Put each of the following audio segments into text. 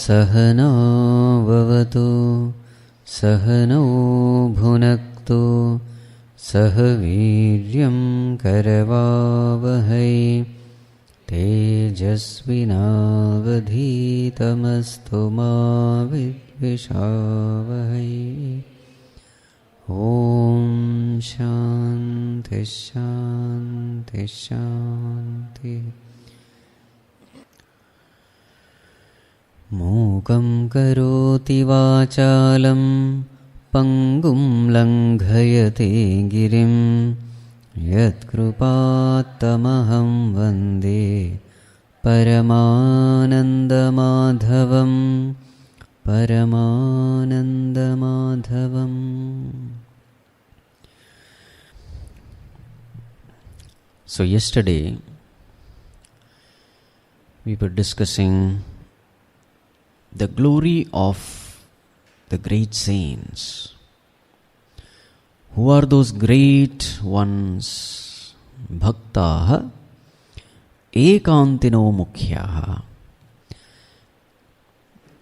सहना भवतु सहनौ भुनक्तु सह वीर्यं करवावहै तेजस्विनावधीतमस्तु मा विद्विषावहै। ॐ शान्ति शान्ति शान्ति। मूकं करोति वाचालं पङ्गुं लङ्घयते गिरिं यत्कृपात्तमहं वन्दे परमानन्दमाधवं परमानन्दमाधवम्। So yesterday we were discussing the glory of the great saints. Who are those great ones? Bhaktaha ekantino mukhyaha.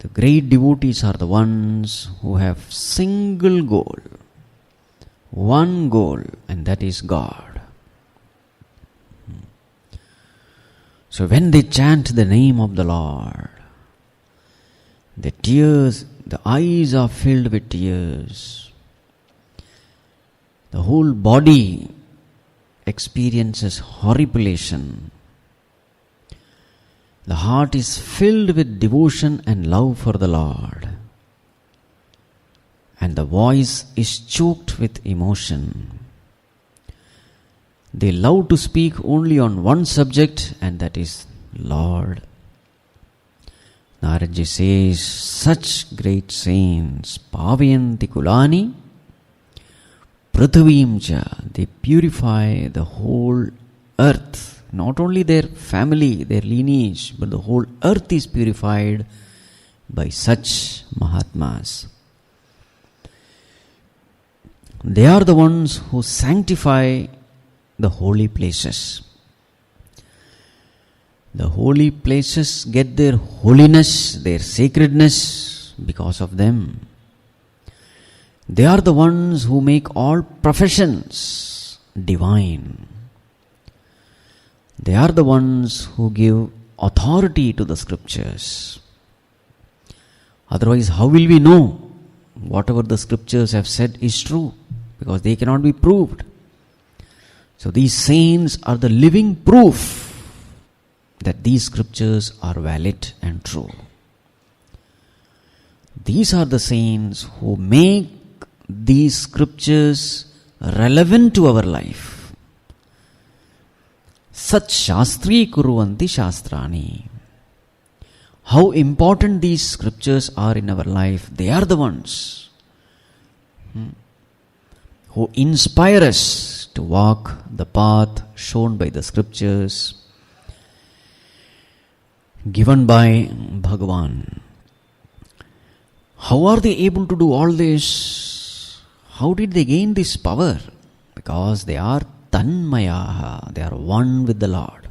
The great devotees are the ones who have single goal, one goal, and that is God. So when they chant the name of the Lord, the tears, the eyes are filled with tears. The whole body experiences horripilation. The heart is filled with devotion and love for the Lord. And the voice is choked with emotion. They love to speak only on one subject, and that is Lord. Naradji says, such great saints, Paviyanti Kulani, Prithvimcha, they purify the whole earth. Not only their family, their lineage, but the whole earth is purified by such Mahatmas. They are the ones who sanctify the holy places. The holy places get their holiness, their sacredness because of them. They are the ones who make all professions divine. They are the ones who give authority to the scriptures. Otherwise, how will we know whatever the scriptures have said is true? Because they cannot be proved. So these saints are the living proof that these scriptures are valid and true. These are the saints who make these scriptures relevant to our life. Sat Shastri Kuruvanti Shastrani. How important these scriptures are in our life. They are the ones who inspire us to walk the path shown by the scriptures given by Bhagavan. How are they able to do all this? How did they gain this power? Because they are Tanmayaha, they are one with the Lord.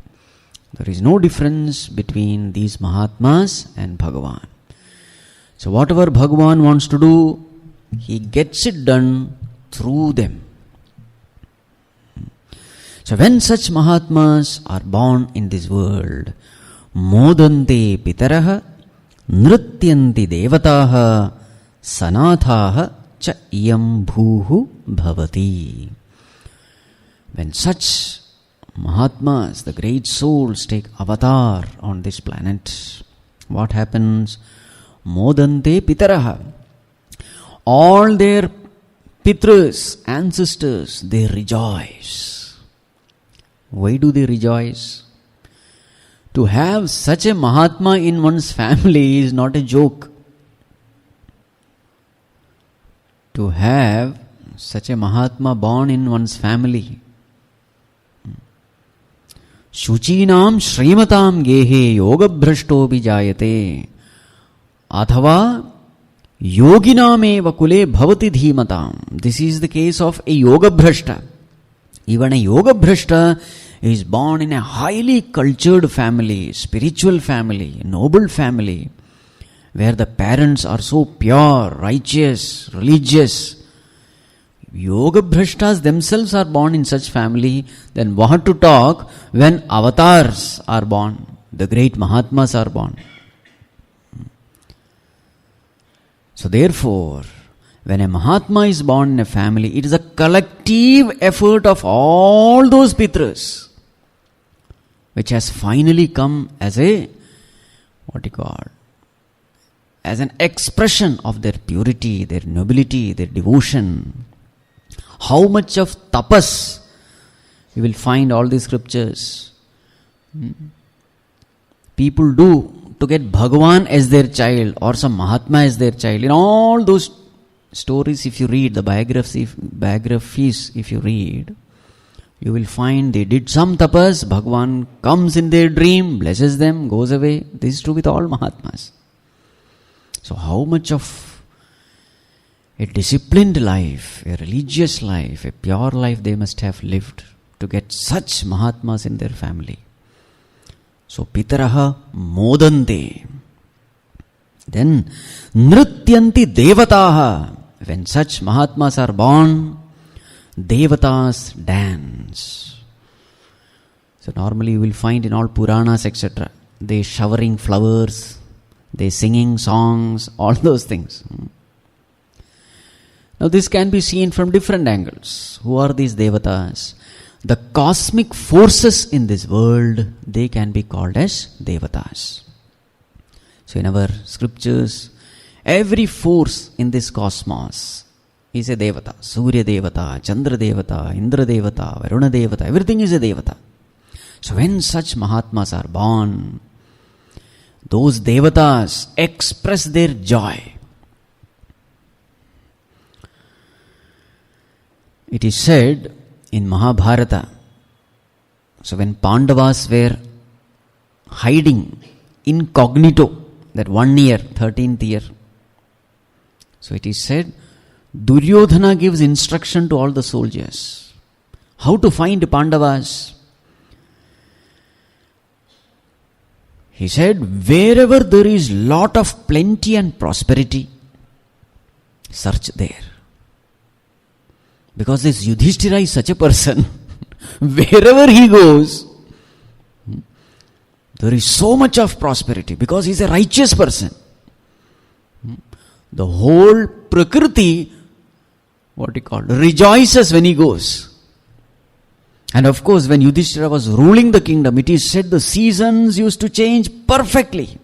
There is no difference between these Mahatmas and Bhagavan. So whatever Bhagavan wants to do, he gets it done through them. So when such Mahatmas are born in this world, Modante Pitaraha, Nrityanti Devataha, Sanathaha cha iyam bhuhu bhavati. When such Mahatmas, the great souls, take avatar on this planet, what happens? Modante Pitaraha. All their Pitras, ancestors, they rejoice. Why do they rejoice? To have such a Mahatma in one's family is not a joke. To have such a Mahatma born in one's family. Shuchinam Srimatam Gehe Yoga Bhrashto Bijayate Athava Yoginameva Kule Bhavati Dhimatam. This is the case of a Yoga Bhrashta. Even a Yoga Bhrashta is born in a highly cultured family, spiritual family, noble family, where the parents are so pure, righteous, religious. Yoga Bhrashtas themselves are born in such family, then what to talk when avatars are born, the great Mahatmas are born. So therefore, when a Mahatma is born in a family, it is a collective effort of all those Pitras, which has finally come as a, as an expression of their purity, their nobility, their devotion. How much of tapas you will find all these scriptures. People do to get Bhagavan as their child or some Mahatma as their child. In all those stories, if you read the biographies, if you read, you will find they did some tapas, Bhagavan comes in their dream, blesses them, goes away. This is true with all Mahatmas. So how much of a disciplined life, a religious life, a pure life they must have lived to get such Mahatmas in their family. So Pitaraha modante. Then Nrityanti Devataha. When such Mahatmas are born, Devatas dance. So normally you will find in all Puranas, etc., they showering flowers, they singing songs, all those things. Now this can be seen from different angles. Who are these Devatas? The cosmic forces in this world, they can be called as Devatas. So in our scriptures, every force in this cosmos is a Devata. Surya Devata, Chandra Devata, Indra Devata, Varuna Devata, everything is a Devata. So when such Mahatmas are born, those Devatas express their joy. It is said in Mahabharata, so when Pandavas were hiding incognito, that 1 year, 13th year, so it is said, Duryodhana gives instruction to all the soldiers how to find Pandavas. He said, wherever there is lot of plenty and prosperity, search there. Because this Yudhishthira is such a person, wherever he goes, there is so much of prosperity because he is a righteous person. The whole Prakriti, rejoices when he goes. And of course, when Yudhishthira was ruling the kingdom, it is said the seasons used to change perfectly.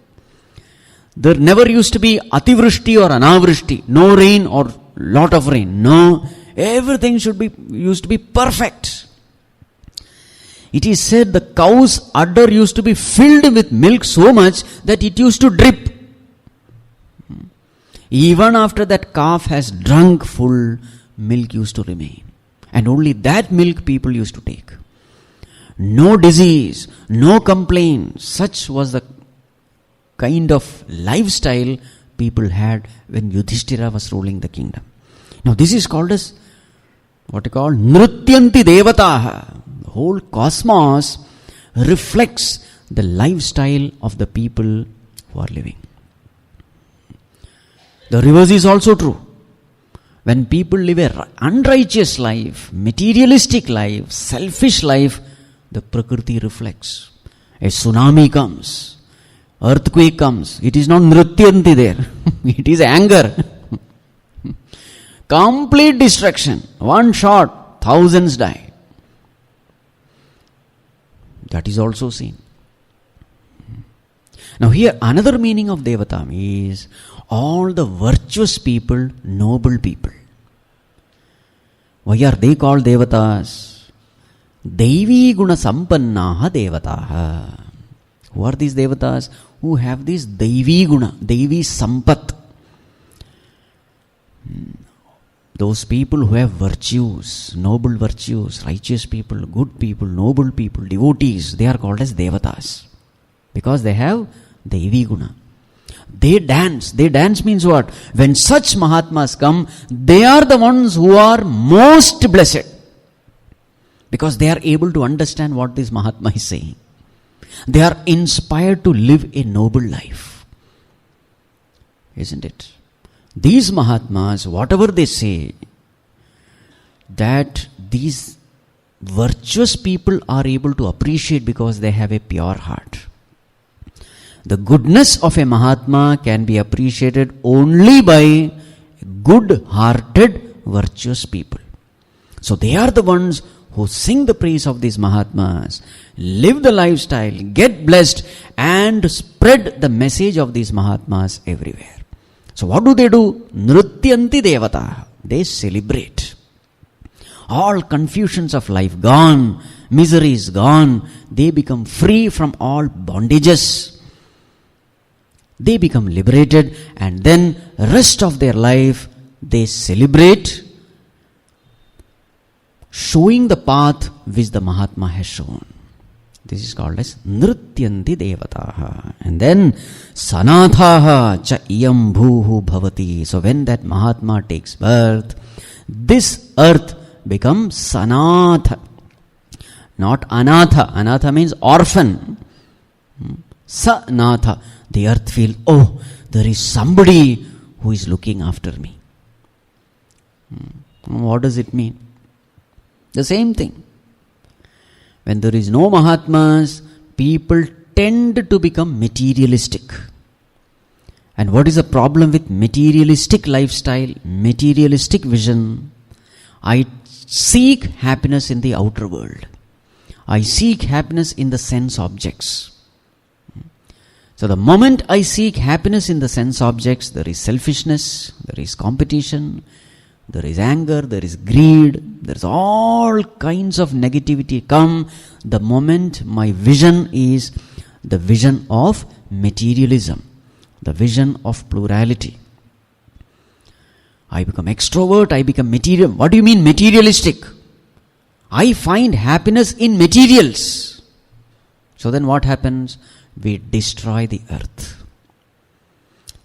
There never used to be Ativrishti or Anavrishti, no rain or lot of rain. No, everything used to be perfect. It is said the cow's udder used to be filled with milk so much that it used to drip. Even after that calf has drunk full, milk used to remain. And only that milk people used to take. No disease, no complaint. Such was the kind of lifestyle people had when Yudhishthira was ruling the kingdom. Now this is called as Nrityanti Devataha. The whole cosmos reflects the lifestyle of the people who are living. The reverse is also true. When people live an unrighteous life, materialistic life, selfish life, the Prakriti reflects. A tsunami comes, earthquake comes. It is not Nrityanti there. It is anger. Complete destruction. One shot, thousands die. That is also seen. Now here another meaning of Devata is all the virtuous people, noble people. Why are they called Devatas? Devi guna sampannaha Devataha. Who are these Devatas? Who have this Devi guna, Devi sampat. Those people who have virtues, noble virtues, righteous people, good people, noble people, devotees, they are called as Devatas. Because they have Devi guna. They dance. They dance means what? When such Mahatmas come, they are the ones who are most blessed. Because they are able to understand what this Mahatma is saying. They are inspired to live a noble life. Isn't it? These Mahatmas, whatever they say, that these virtuous people are able to appreciate because they have a pure heart. The goodness of a Mahatma can be appreciated only by good-hearted, virtuous people. So they are the ones who sing the praise of these Mahatmas, live the lifestyle, get blessed, and spread the message of these Mahatmas everywhere. So what do? Nrityanti Devata. They celebrate. All confusions of life gone, misery is gone, they become free from all bondages. They become liberated, and then rest of their life they celebrate, showing the path which the Mahatma has shown. This is called as Nrityanti Devataha. And then Sanathaha cha iyam bhuhu bhavati. So when that Mahatma takes birth, this earth becomes Sanatha. Not Anatha. Anatha means orphan. Sanatha. The earth feels, oh, there is somebody who is looking after me. What does it mean? The same thing. When there is no Mahatmas, people tend to become materialistic. And what is the problem with materialistic lifestyle, materialistic vision? I seek happiness in the outer world. I seek happiness in the sense objects. So the moment I seek happiness in the sense objects, there is selfishness, there is competition, there is anger, there is greed, there is all kinds of negativity come the moment my vision is the vision of materialism, the vision of plurality. I become extrovert, I become material. What do you mean materialistic? I find happiness in materials. So then what happens? We destroy the earth.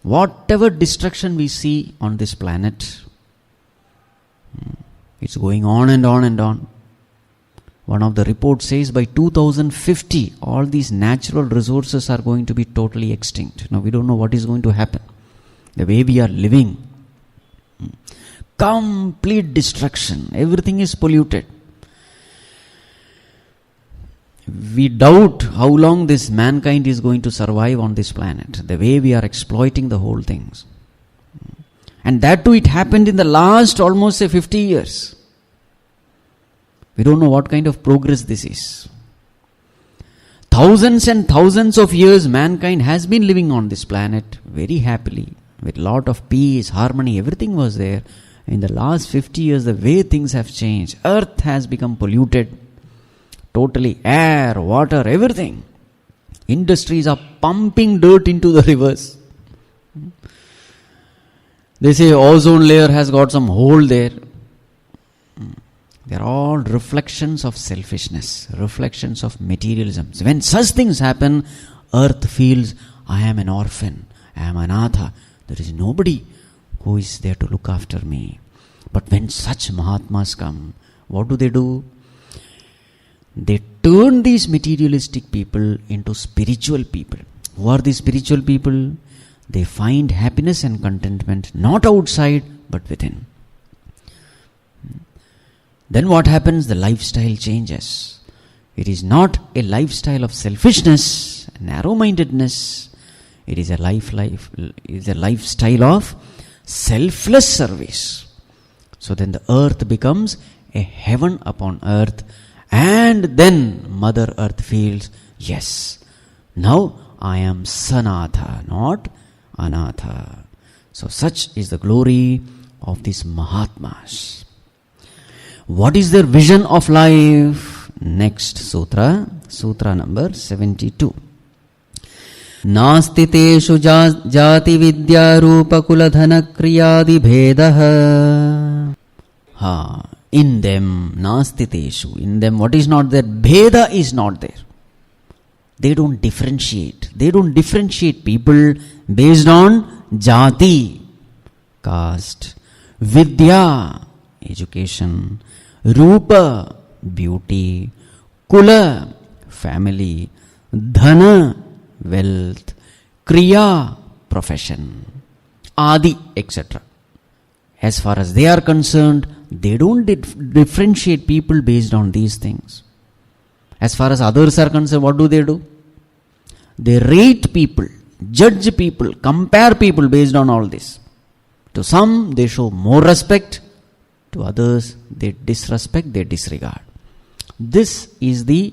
Whatever destruction we see on this planet, it's going on and on and on. One of the reports says by 2050, all these natural resources are going to be totally extinct. Now we don't know what is going to happen. The way we are living, complete destruction. Everything is polluted. We doubt how long this mankind is going to survive on this planet. The way we are exploiting the whole things. And that too, it happened in the last almost 50 years. We don't know what kind of progress this is. Thousands and thousands of years mankind has been living on this planet very happily, with lot of peace, harmony, everything was there. In the last 50 years, the way things have changed. Earth has become polluted. Totally, air, water, everything. Industries are pumping dirt into the rivers. They say ozone layer has got some hole there. They are all reflections of selfishness, reflections of materialism. So when such things happen, earth feels, I am an orphan, I am anatha. There is nobody who is there to look after me. But when such Mahatmas come, what do? They turn these materialistic people into spiritual people. Who are these spiritual people? They find happiness and contentment not outside but within. Then what happens? The lifestyle changes. It is not a lifestyle of selfishness, narrow-mindedness. It is a lifestyle of selfless service. So then the earth becomes a heaven upon earth. And then Mother Earth feels, yes, now I am Sanatha, not Anatha. So such is the glory of these Mahatmas. What is their vision of life? Next sutra, sutra number 72. Nasti teshu jati vidya rupa kuladhana kriyadi bhedah. In them, nasti teshu, in them what is not there? Bheda is not there. They don't differentiate. They don't differentiate people based on jati, caste, vidya, education, rupa, beauty, kula, family, dhana, wealth, kriya, profession, adi, etc. As far as they are concerned, they don't differentiate people based on these things. As far as others are concerned, what do? They rate people, judge people, compare people based on all this. To some, they show more respect. To others, they disrespect, they disregard. This is the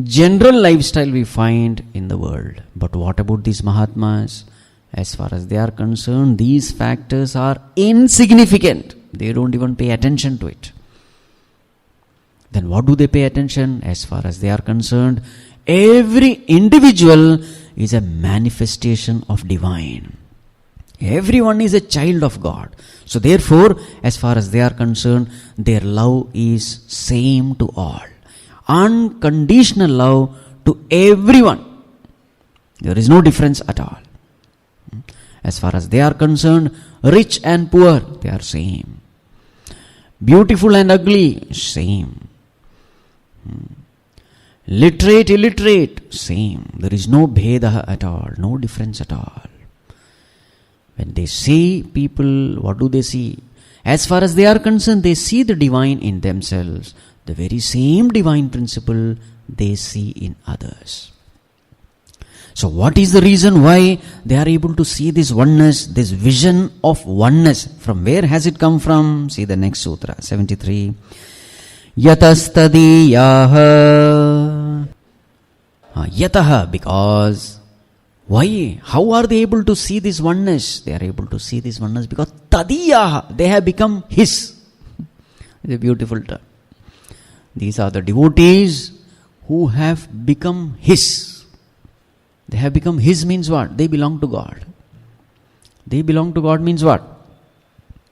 general lifestyle we find in the world. But what about these Mahatmas? As far as they are concerned, these factors are insignificant. They don't even pay attention to it. Then what do they pay attention? As far as they are concerned, every individual is a manifestation of divine. Everyone is a child of God. So therefore, as far as they are concerned, their love is same to all. Unconditional love to everyone. There is no difference at all. As far as they are concerned, rich and poor, they are same. Beautiful and ugly, same. Literate, illiterate, same. There is no bheda at all, no difference at all. When they see people, what do they see? As far as they are concerned, they see the divine in themselves. The very same divine principle they see in others. So what is the reason why they are able to see this oneness, this vision of oneness? From where has it come from? See the next sutra, 73. Yatastadiyaha. Yataha, because. Why? How are they able to see this oneness? They are able to see this oneness because tadiyaha, they have become his. It's a beautiful term. These are the devotees who have become his. They have become his means what? They belong to God. They belong to God means what?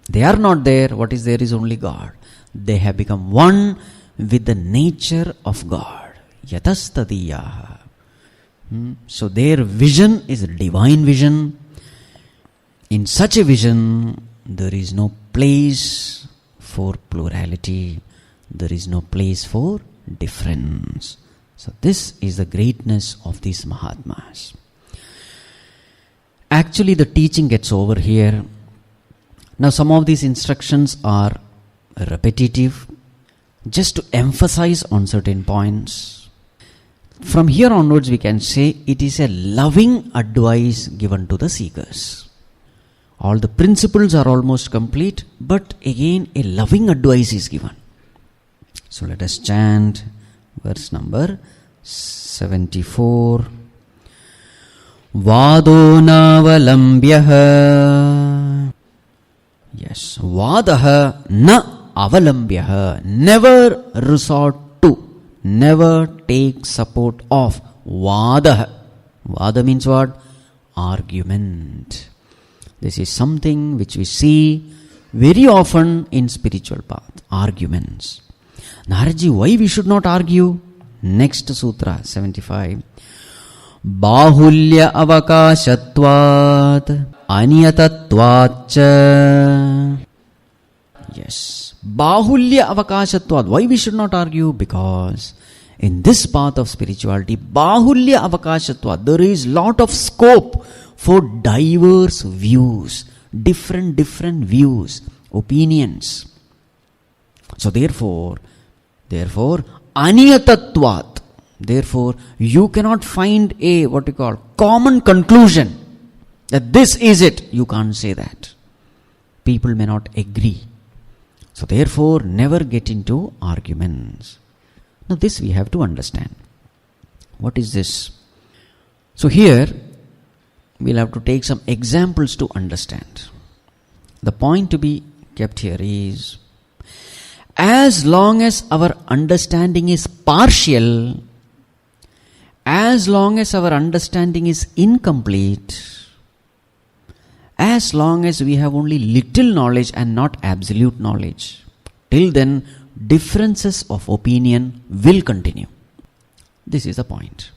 They are not there. What is there is only God. They have become one with the nature of God. Yatastadiyaha. So their vision is a divine vision. In such a vision, there is no place for plurality. There is no place for difference. So this is the greatness of these Mahatmas. Actually, the teaching gets over here. Now some of these instructions are repetitive, just to emphasize on certain points. From here onwards we can say it is a loving advice given to the seekers. All the principles are almost complete, but again a loving advice is given. So let us chant verse number 74. Vado navalambyaha. Yes, vadaha na avalambyaha. Never resort to, never take support of vada. Vada means what? Argument. This is something which we see very often in spiritual path. Arguments. Naraji, why we should not argue? Next sutra, 75. Bahulya avakashatvat anyatatvatcha. Yes. Bahulya avakashatvat. Why we should not argue? Because in this path of spirituality, Bahulya avakashatvat, there is lot of scope for diverse views, different views, opinions. So therefore, aniyatatvat, therefore you cannot find a common conclusion that this is it. You can't say that. People may not agree. So therefore, never get into arguments. Now this we have to understand. What is this? So here, we'll have to take some examples to understand. The point to be kept here is, as long as our understanding is partial, as long as our understanding is incomplete, as long as we have only little knowledge and not absolute knowledge, till then differences of opinion will continue. This is the point.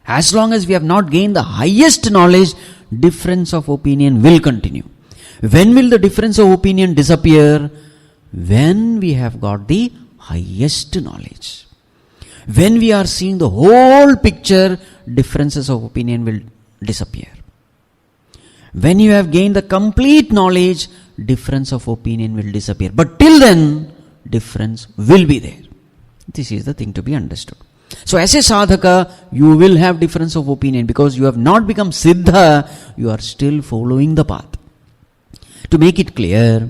As long as we have not gained the highest knowledge, difference of opinion will continue. When will the difference of opinion disappear? When we have got the highest knowledge. When we are seeing the whole picture, differences of opinion will disappear. When you have gained the complete knowledge, difference of opinion will disappear. But till then, difference will be there. This is the thing to be understood. So as a sadhaka, you will have difference of opinion because you have not become siddha, you are still following the path. To make it clear,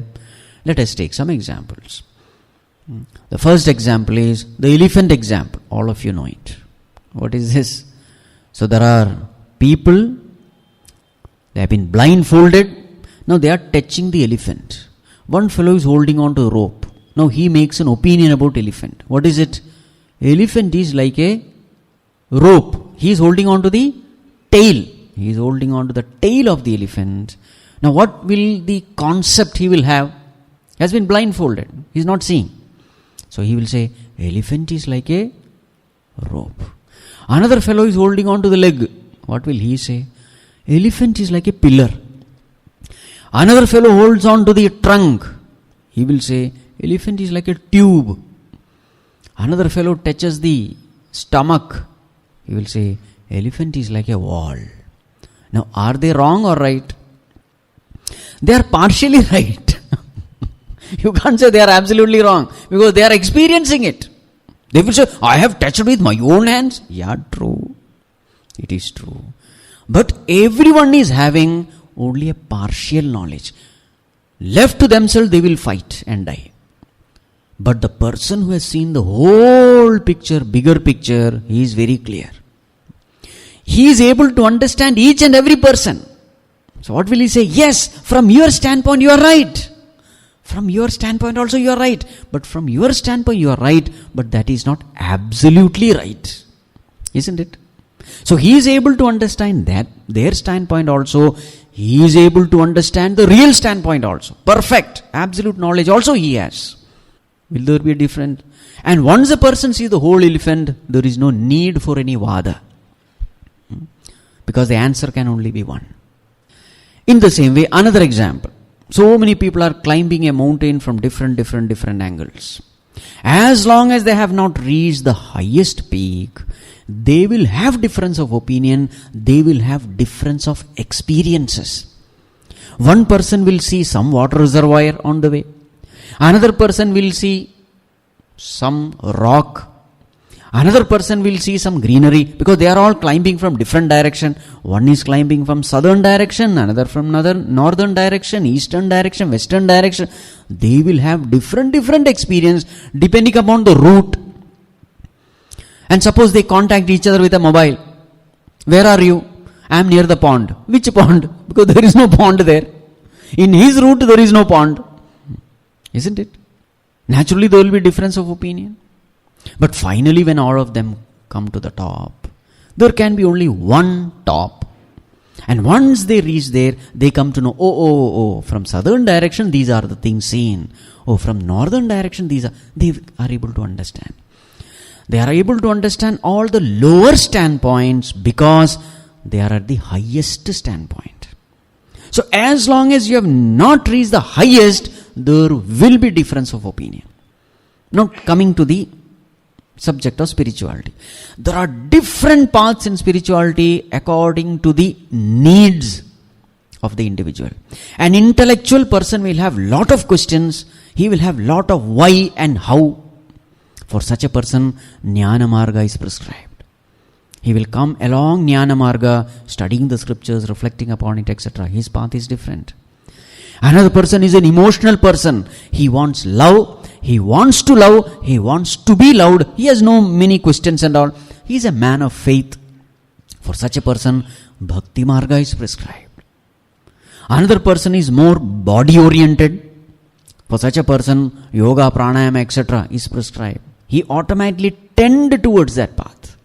let us take some examples. The first example is the elephant example. All of you know it. What is this? So there are people, they have been blindfolded. Now they are touching the elephant. One fellow is holding on to the rope. Now he makes an opinion about elephant. What is it? Elephant is like a rope. He is holding on to the tail. He is holding on to the tail of the elephant. Now what will the concept he will have? He has been blindfolded. He is not seeing. So he will say, elephant is like a rope. Another fellow is holding on to the leg. What will he say? Elephant is like a pillar. Another fellow holds on to the trunk. He will say, elephant is like a tube. Another fellow touches the stomach. He will say, elephant is like a wall. Now, are they wrong or right? They are partially right. You can't say they are absolutely wrong because they are experiencing it. They will say, I have touched with my own hands. Yeah, true. It is true. But everyone is having only a partial knowledge. Left to themselves, they will fight and die. But the person who has seen the whole picture, bigger picture, he is very clear. He is able to understand each and every person. So what will he say? Yes, from your standpoint you are right. From your standpoint also you are right. But from your standpoint you are right, but that is not absolutely right. Isn't it? So he is able to understand that, their standpoint also. He is able to understand the real standpoint also. Perfect. Absolute knowledge also he has. Will there be a difference? And once a person sees the whole elephant, there is no need for any vada. Because the answer can only be one. In the same way, another example. So many people are climbing a mountain from different angles. As long as they have not reached the highest peak, they will have difference of opinion, they will have difference of experiences. One person will see some water reservoir on the way. Another person will see some rock. Another person will see some greenery because they are all climbing from different direction. One is climbing from southern direction, another from northern direction, eastern direction, western direction. They will have different experience depending upon the route. And suppose they contact each other with a mobile. Where are you? I am near the pond. Which pond? Because there is no pond there. In his route there is no pond. Isn't it? Naturally there will be difference of opinion. But finally when all of them come to the top, there can be only one top. And once they reach there, they come to know, oh, from southern direction these are the things seen. Oh, from northern direction they are able to understand. They are able to understand all the lower standpoints because they are at the highest standpoint. So as long as you have not reached the highest, there will be difference of opinion. Now coming to the subject of spirituality. There are different paths in spirituality according to the needs of the individual. An intellectual person will have lot of questions. He will have lot of why and how. For such a person, Jnana Marga is prescribed. He will come along Jnana Marga, studying the scriptures, reflecting upon it, etc. His path is different. Another person is an emotional person. He wants love. He wants to love. He wants to be loved. He has no many questions and all. He is a man of faith. For such a person, Bhakti Marga is prescribed. Another person is more body oriented. For such a person, yoga, pranayama, etc. is prescribed. He automatically tend towards that path.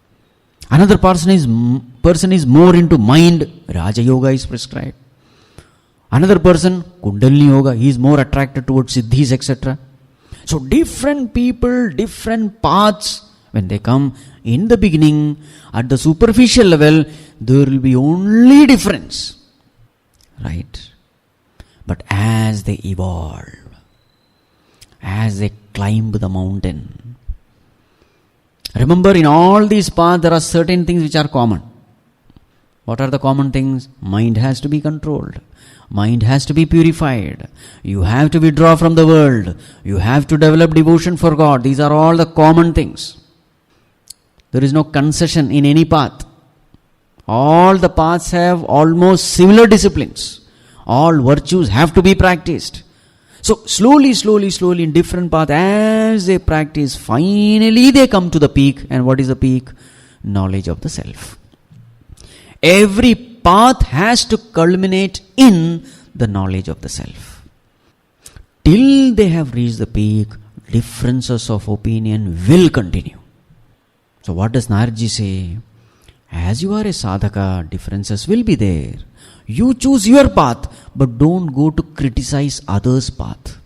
Another person is more into mind. Raja Yoga is prescribed. Another person, Kundalini Yoga, he is more attracted towards Siddhis, etc. So different people, different paths, when they come in the beginning, at the superficial level, there will be only difference. Right? But as they evolve, as they climb the mountain, remember, in all these paths, there are certain things which are common. What are the common things? Mind has to be controlled. Mind has to be purified. You have to withdraw from the world. You have to develop devotion for God. These are all the common things. There is no concession in any path. All the paths have almost similar disciplines. All virtues have to be practiced. So slowly in different paths, as they practice, finally they come to the peak. And what is the peak? Knowledge of the self. Every path has to culminate in the knowledge of the self. Till they have reached the peak, differences of opinion will continue. So what does Naradji say? As you are a sadhaka, differences will be there. You choose your path, but don't go to criticize others' path.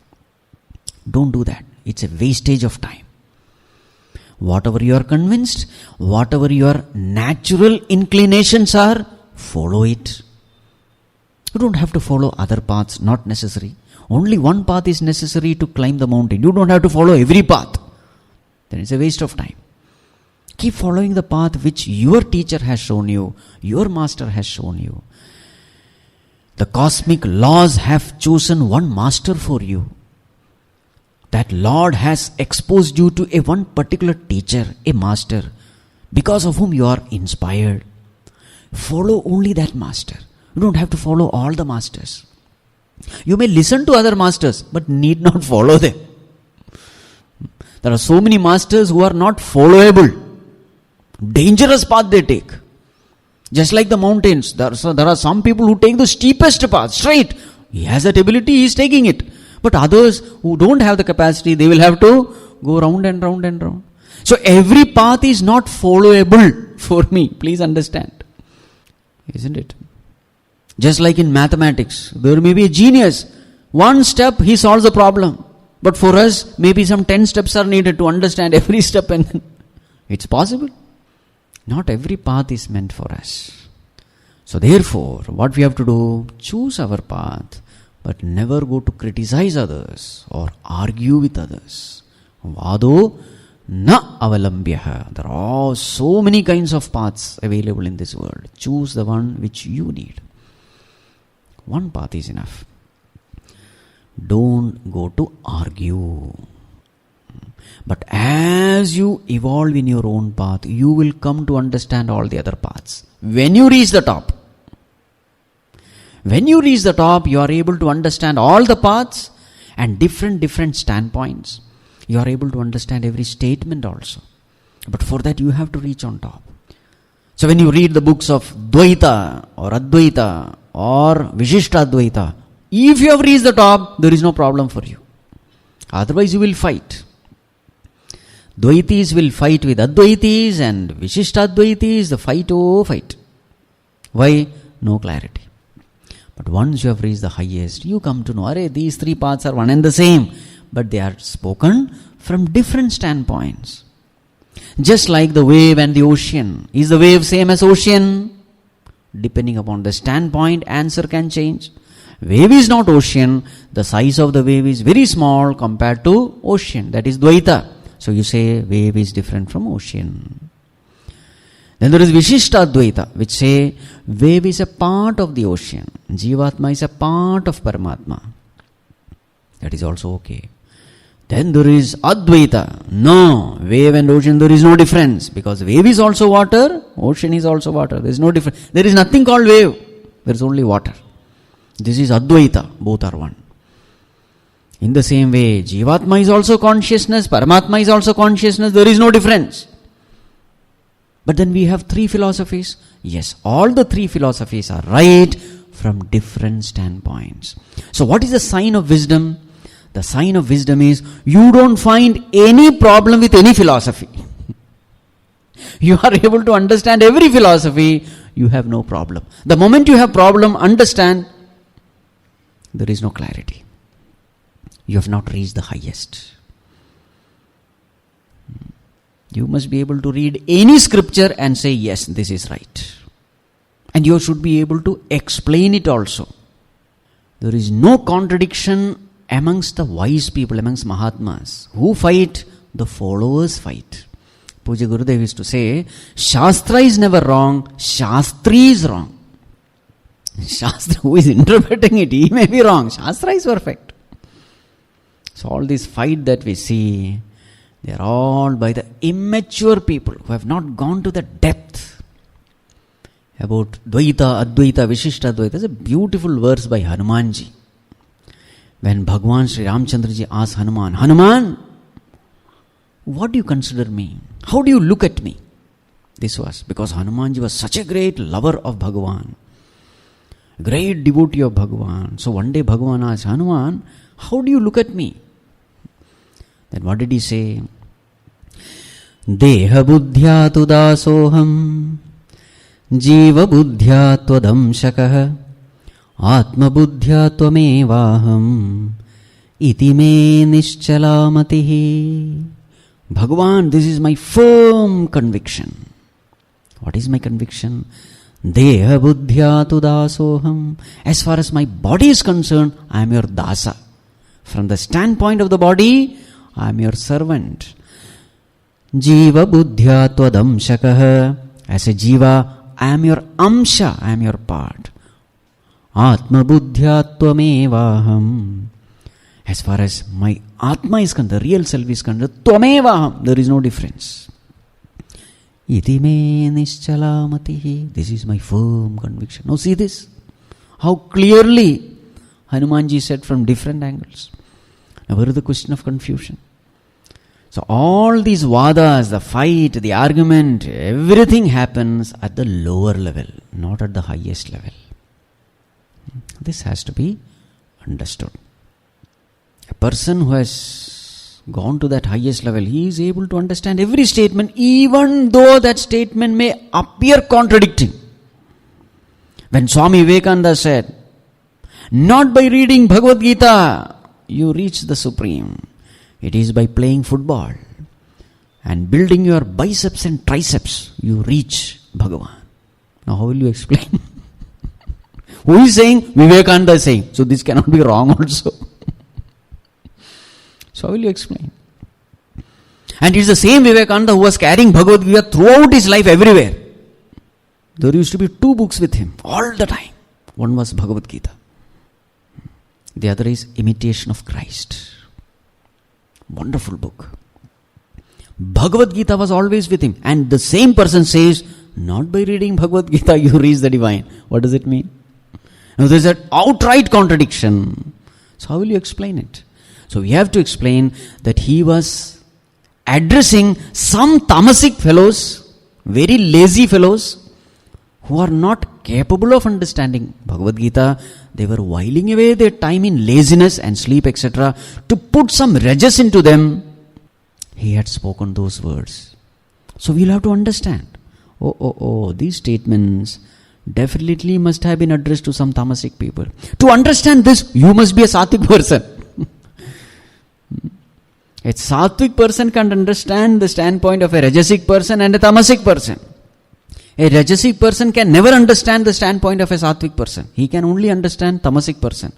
Don't do that. It's a wastage of time. Whatever you are convinced, whatever your natural inclinations are, follow it. You don't have to follow other paths, not necessary. Only one path is necessary to climb the mountain. You don't have to follow every path. Then it's a waste of time. Keep following the path which your teacher has shown you, your master has shown you. The cosmic laws have chosen one master for you. That Lord has exposed you to a one particular teacher, a master, because of whom you are inspired. Follow only that master. You don't have to follow all the masters. You may listen to other masters, but need not follow them. There are so many masters who are not followable. Dangerous path they take. Just like the mountains, there are some people who take the steepest path, straight. He has that ability, he is taking it. But others who don't have the capacity, they will have to go round and round and round. So every path is not followable for me. Please understand. Isn't it? Just like in mathematics, there may be a genius. One step, he solves the problem. But for us, maybe some 10 steps are needed to understand every step. And it's possible. Not every path is meant for us. So therefore, what we have to do, choose our path, but never go to criticize others or argue with others. Vado na avalambyaha. There are so many kinds of paths available in this world. Choose the one which you need. One path is enough. Don't go to argue. But as you evolve in your own path, you will come to understand all the other paths. When you reach the top, you are able to understand all the paths and different standpoints. You are able to understand every statement also. But for that, you have to reach on top. So when you read the books of Dvaita or Advaita or Vishishta Advaita, if you have reached the top, there is no problem for you. Otherwise, you will fight. Dvaitis will fight with Advaitis, and Vishishtadvaitis, the fight. Why? No clarity. But once you have reached the highest, you come to know, these three paths are one and the same, but they are spoken from different standpoints. Just like the wave and the ocean. Is the wave same as ocean? Depending upon the standpoint, answer can change. Wave is not ocean. The size of the wave is very small compared to ocean. That is Dvaita. So you say wave is different from ocean. Then there is Vishishta Advaita, which say wave is a part of the ocean. Jivatma is a part of Paramatma. That is also okay. Then there is Advaita. No, wave and ocean, there is no difference. Because wave is also water, ocean is also water. There is no difference. There is nothing called wave. There is only water. This is Advaita. Both are one. In the same way, Jivatma is also consciousness, Paramatma is also consciousness. There is no difference. But then we have three philosophies. Yes, all the three philosophies are right from different standpoints. So what is the sign of wisdom? The sign of wisdom is you don't find any problem with any philosophy. You are able to understand every philosophy, you have no problem. The moment you have problem, understand, there is no clarity. You have not reached the highest. You must be able to read any scripture and say, yes, this is right. And you should be able to explain it also. There is no contradiction amongst the wise people, amongst Mahatmas. Who fight? The followers fight. Pujya Gurudev used to say, Shastra is never wrong, Shastri is wrong. Shastra, who is interpreting it, he may be wrong. Shastra is perfect. So all this fight that we see, they are all by the immature people who have not gone to the depth about Dvaita, Advaita, Vishishta Advaita. It's a beautiful verse by Hanumanji. When Bhagwan Sri Ramchandraji asked Hanuman, Hanuman, what do you consider me? How do you look at me? This was because Hanumanji was such a great lover of Bhagwan, great devotee of Bhagwan. So one day Bhagwan asked, Hanuman, how do you look at me? Then what did he say? Deha buddhya tudasoham, jiva buddhya twadamshakah, atma buddhya tvamevaham, iti me nischala-matihi. Bhagavan, this is my firm conviction. What is my conviction? Deha buddhya tudasoham. As far as my body is concerned, I am your dasa. From the standpoint of the body, I am your servant. Jiva buddhya twadamshakah. As a jiva, I am your amsha, I am your part. Atma buddhya tvamevaham. As far as my Atma is concerned, the real self is concerned, tvamevaham, there is no difference. Iti me nischala-matihi. This is my firm conviction. Now see this. How clearly Hanumanji said from different angles. Now where is the question of confusion? So all these vadas, the fight, the argument, everything happens at the lower level, not at the highest level. This has to be understood. A person who has gone to that highest level, he is able to understand every statement, even though that statement may appear contradicting. When Swami Vivekananda said, not by reading Bhagavad Gita, you reach the Supreme. It is by playing football and building your biceps and triceps, you reach Bhagavan. Now how will you explain? Who is saying? Vivekananda is saying. So this cannot be wrong also. So how will you explain? And it is the same Vivekananda who was carrying Bhagavad Gita throughout his life everywhere. There used to be 2 books with him all the time. One was Bhagavad Gita. The other is Imitation of Christ. Wonderful book. Bhagavad Gita was always with him. And the same person says, not by reading Bhagavad Gita you reach the divine. What does it mean? Now there is an outright contradiction. So how will you explain it? So we have to explain that he was addressing some tamasic fellows, very lazy fellows, who are not capable of understanding Bhagavad Gita. They were whiling away their time in laziness and sleep, etc. To put some rajas into them, he had spoken those words. So we'll have to understand. These statements definitely must have been addressed to some tamasic people. To understand this, you must be a sattvic person. A sattvic person can understand the standpoint of a rajasic person and a tamasic person. A rajasic person can never understand the standpoint of a sattvic person. He can only understand tamasic person.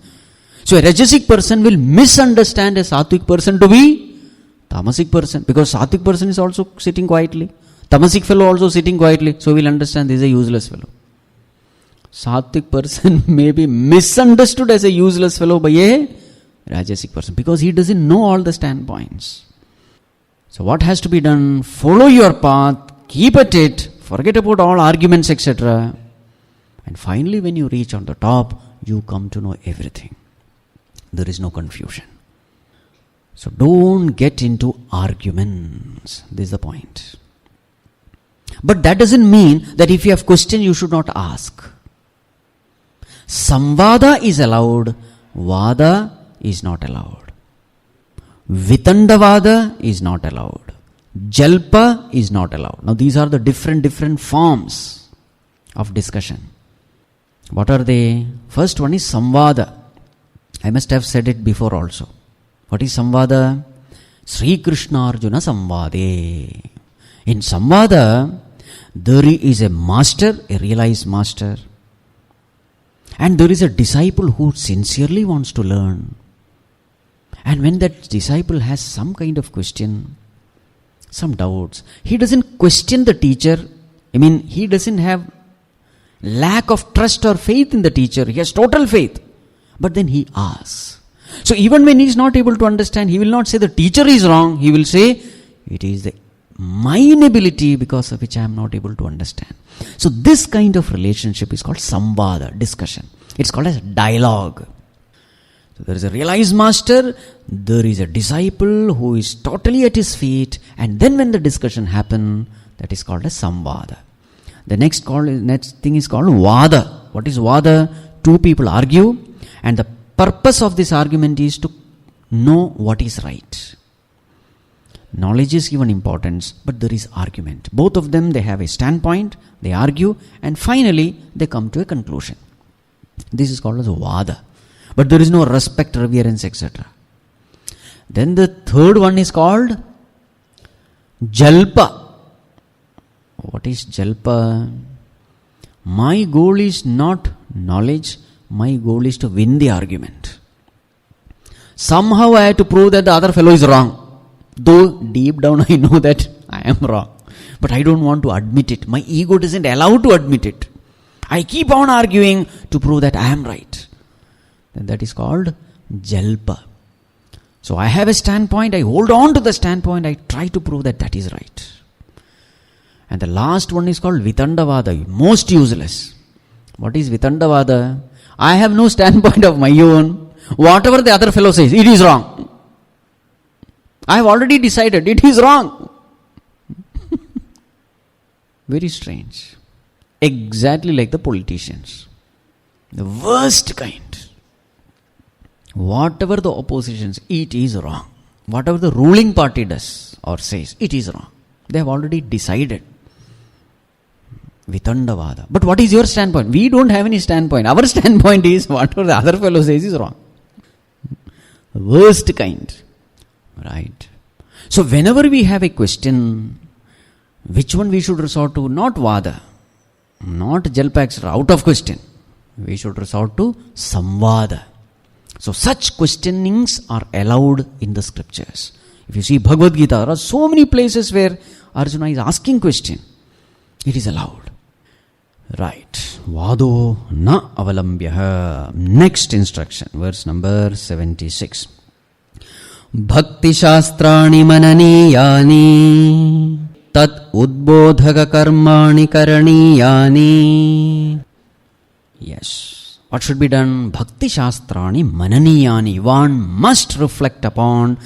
So a rajasic person will misunderstand a sattvic person to be tamasic person, because sattvic person is also sitting quietly. Tamasic fellow also sitting quietly. So we'll understand this is a useless fellow. Sattvic person may be misunderstood as a useless fellow by a rajasic person, because he doesn't know all the standpoints. So what has to be done? Follow your path, keep at it, forget about all arguments, etc. And finally when you reach on the top, you come to know everything. There is no confusion. So don't get into arguments. This is the point. But that doesn't mean that if you have question, you should not ask. Samvada is allowed, Vada is not allowed. Vitandavada is not allowed. Jalpa is not allowed. Now these are the different forms of discussion. What are they? First one is Samvada. I must have said it before also. What is Samvada? Sri Krishna Arjuna Samvade. In Samvada, there is a master, a realized master, and there is a disciple who sincerely wants to learn. And when that disciple has some kind of question, some doubts, he doesn't question the teacher. He doesn't have lack of trust or faith in the teacher. He has total faith. But then he asks. So even when he is not able to understand, he will not say the teacher is wrong. He will say, it is my inability because of which I am not able to understand. So this kind of relationship is called Samvada, discussion. It's called as dialogue. So there is a realized master, there is a disciple who is totally at his feet, and then when the discussion happens, that is called as Samvada. The next thing is called Vada. What is Vada? Two people argue, and the purpose of this argument is to know what is right. Knowledge is given importance, but there is argument. Both of them, they have a standpoint, they argue, and finally they come to a conclusion. This is called as Vada. But there is no respect, reverence, etc. Then the third one is called Jalpa. What is Jalpa? My goal is not knowledge, my goal is to win the argument. Somehow I have to prove that the other fellow is wrong. Though deep down I know that I am wrong. But I don't want to admit it. My ego doesn't allow to admit it. I keep on arguing to prove that I am right. Then that is called Jalpa. So I have a standpoint, I hold on to the standpoint, I try to prove that that is right. And the last one is called Vitandavada, most useless. What is Vitandavada? I have no standpoint of my own. Whatever the other fellow says, it is wrong. I have already decided it is wrong. Very strange. Exactly like the politicians. The worst kind. Whatever the oppositions, it is wrong. Whatever the ruling party does or says, it is wrong. They have already decided. Vitandavada. But what is your standpoint? We don't have any standpoint. Our standpoint is whatever the other fellow says is wrong. The worst kind. Right. So whenever we have a question, which one we should resort to? Not Vada, not Jalpa, out of question. We should resort to Samvada. So such questionings are allowed in the scriptures. If you see Bhagavad Gita, there are so many places where Arjuna is asking question. It is allowed. Right. Vado na avalambyaha. Next instruction, verse number 76. Bhakti shastrani mananiyani tat udbodhaka karmani karaniyani. Yes. What should be done? Bhakti shastrani mananiyani. One must reflect upon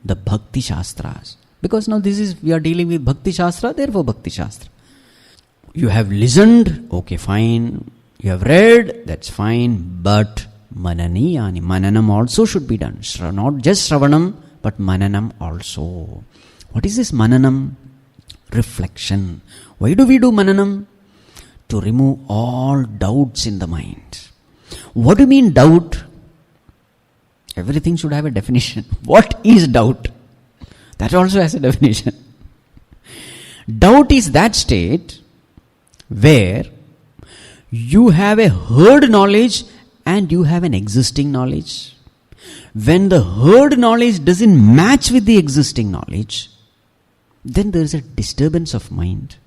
the Bhakti Shastras. Because now we are dealing with Bhakti Shastra, therefore Bhakti Shastra. You have listened, okay, fine. You have read, that's fine. But mananiyani, mananam also should be done. Not just Shravanam, but mananam also. What is this mananam? Reflection. Why do we do mananam? To remove all doubts in the mind. What do you mean doubt? Everything should have a definition. What is doubt? That also has a definition. Doubt is that state where you have a heard knowledge and you have an existing knowledge. When the heard knowledge doesn't match with the existing knowledge, then there is a disturbance of mind.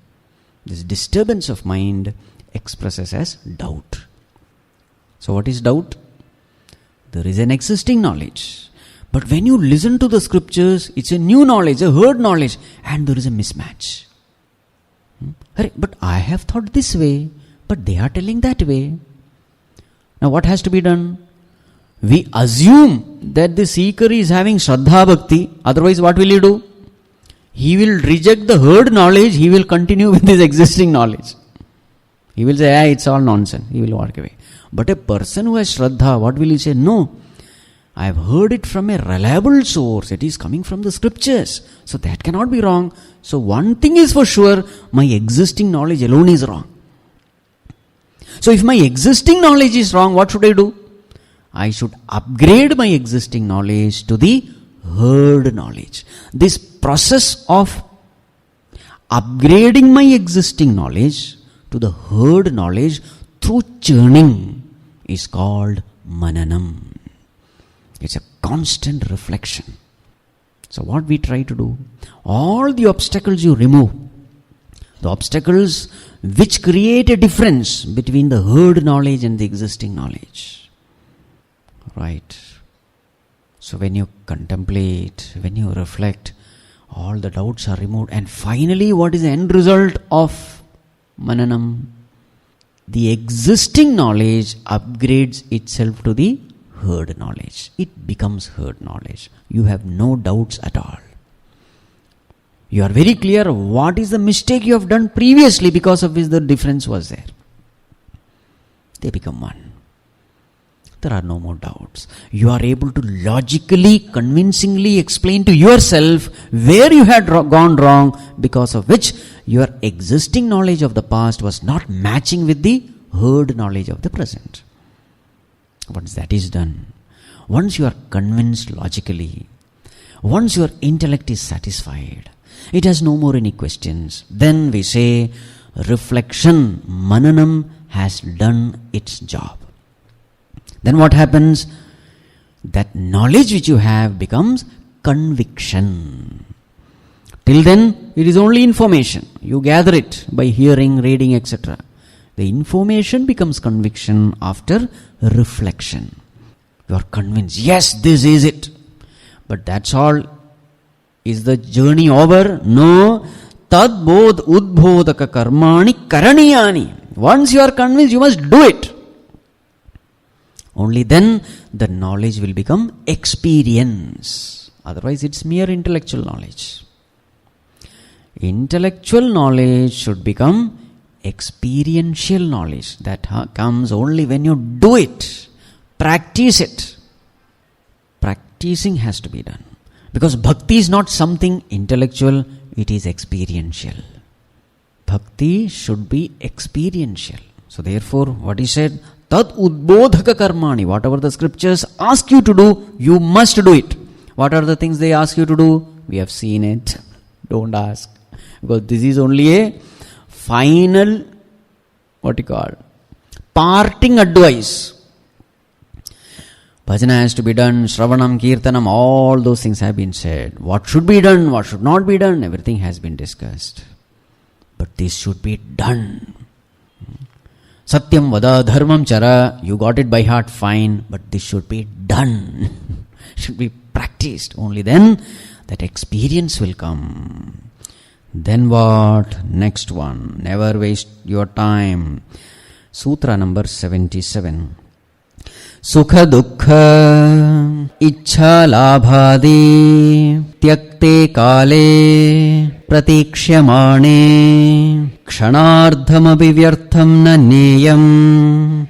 This disturbance of mind expresses as doubt. So what is doubt? There is an existing knowledge. But when you listen to the scriptures, it's a new knowledge, a heard knowledge, and there is a mismatch. But I have thought this way, but they are telling that way. Now what has to be done? We assume that the seeker is having Shraddha Bhakti, otherwise what will he do? he will reject the heard knowledge, he will continue with his existing knowledge. He will say, it's all nonsense. He will walk away. But a person who has Shraddha, what will he say? No, I have heard it from a reliable source. It is coming from the scriptures. So that cannot be wrong. So one thing is for sure, my existing knowledge alone is wrong. So if my existing knowledge is wrong, what should I do? I should upgrade my existing knowledge to the heard knowledge. This process of upgrading my existing knowledge to the heard knowledge through churning is called mananam. It's a constant reflection. So what we try to do, all the obstacles you remove, the obstacles which create a difference between the heard knowledge and the existing knowledge. Right. So when you contemplate, when you reflect, all the doubts are removed. And finally, what is the end result of mananam? The existing knowledge upgrades itself to the heard knowledge. It becomes heard knowledge. You have no doubts at all. You are very clear what is the mistake you have done previously because of which the difference was there. They become one. There are no more doubts. You are able to logically, convincingly explain to yourself where you had gone wrong, because of which your existing knowledge of the past was not matching with the heard knowledge of the present. Once that is done, once you are convinced logically, once your intellect is satisfied, it has no more any questions, then we say reflection, mananam has done its job. Then what happens? That knowledge which you have becomes conviction. Till then, it is only information. You gather it by hearing, reading, etc. The information becomes conviction after reflection. You are convinced, yes, this is it. But that's all. Is the journey over? No. Tad bodh udbodhaka karmani karaniyani. Once you are convinced, you must do it. Only then the knowledge will become experience. Otherwise, it's mere intellectual knowledge. Intellectual knowledge should become experiential knowledge. That comes only when you do it, practice it. Practicing has to be done. Because bhakti is not something intellectual, it is experiential. Bhakti should be experiential. So therefore, what he said, tad udbodhaka karmani, whatever the scriptures ask you to do, you must do it. What are the things they ask you to do? We have seen it. Don't ask. Because this is only a final, parting advice. Bhajana has to be done, Shravanam, Kirtanam, all those things have been said. What should be done, what should not be done, everything has been discussed. But this should be done. Satyam vada dharmam chara, you got it by heart, fine, but this should be done. Should be practiced. Only then that experience will come. Then what? Next one. Never waste your time. Sutra number 77. Sukha dukha ichha labhadi tyakte kale pratikshymane kshanardham abivyartham na neyam.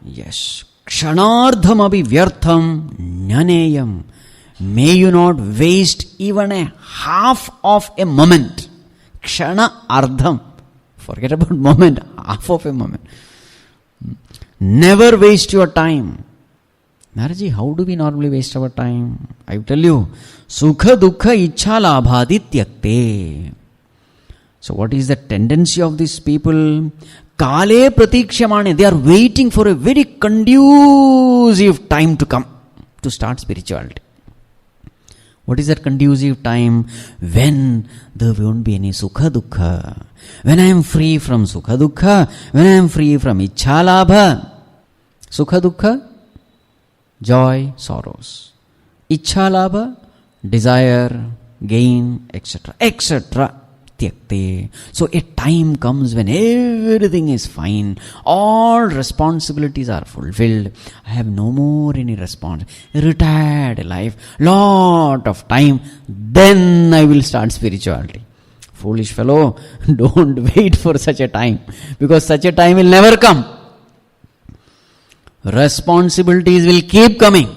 Yes, kshanardham abivyartham na neyam. May you not waste even a half of a moment. Kshana ardham. Forget about moment, half of a moment. Never waste your time. Maharaji, how do we normally waste our time? I will tell you. Sukha dukha ichha labhadi tyakte. So what is the tendency of these people? Kale pratikshymane. They are waiting for a very conducive time to come to start spirituality. What is that conducive time? When there won't be any sukha dukkha. When I am free from sukha dukkha. When I am free from ichha labha. Sukha dukkha, joy, sorrows. Ichha labha, desire, gain, etc. etc. pratyakte. So a time comes when everything is fine, all responsibilities are fulfilled, I have no more any response, retired life, lot of time, then I will start spirituality. Foolish fellow, don't wait for such a time, because such a time will never come. Responsibilities will keep coming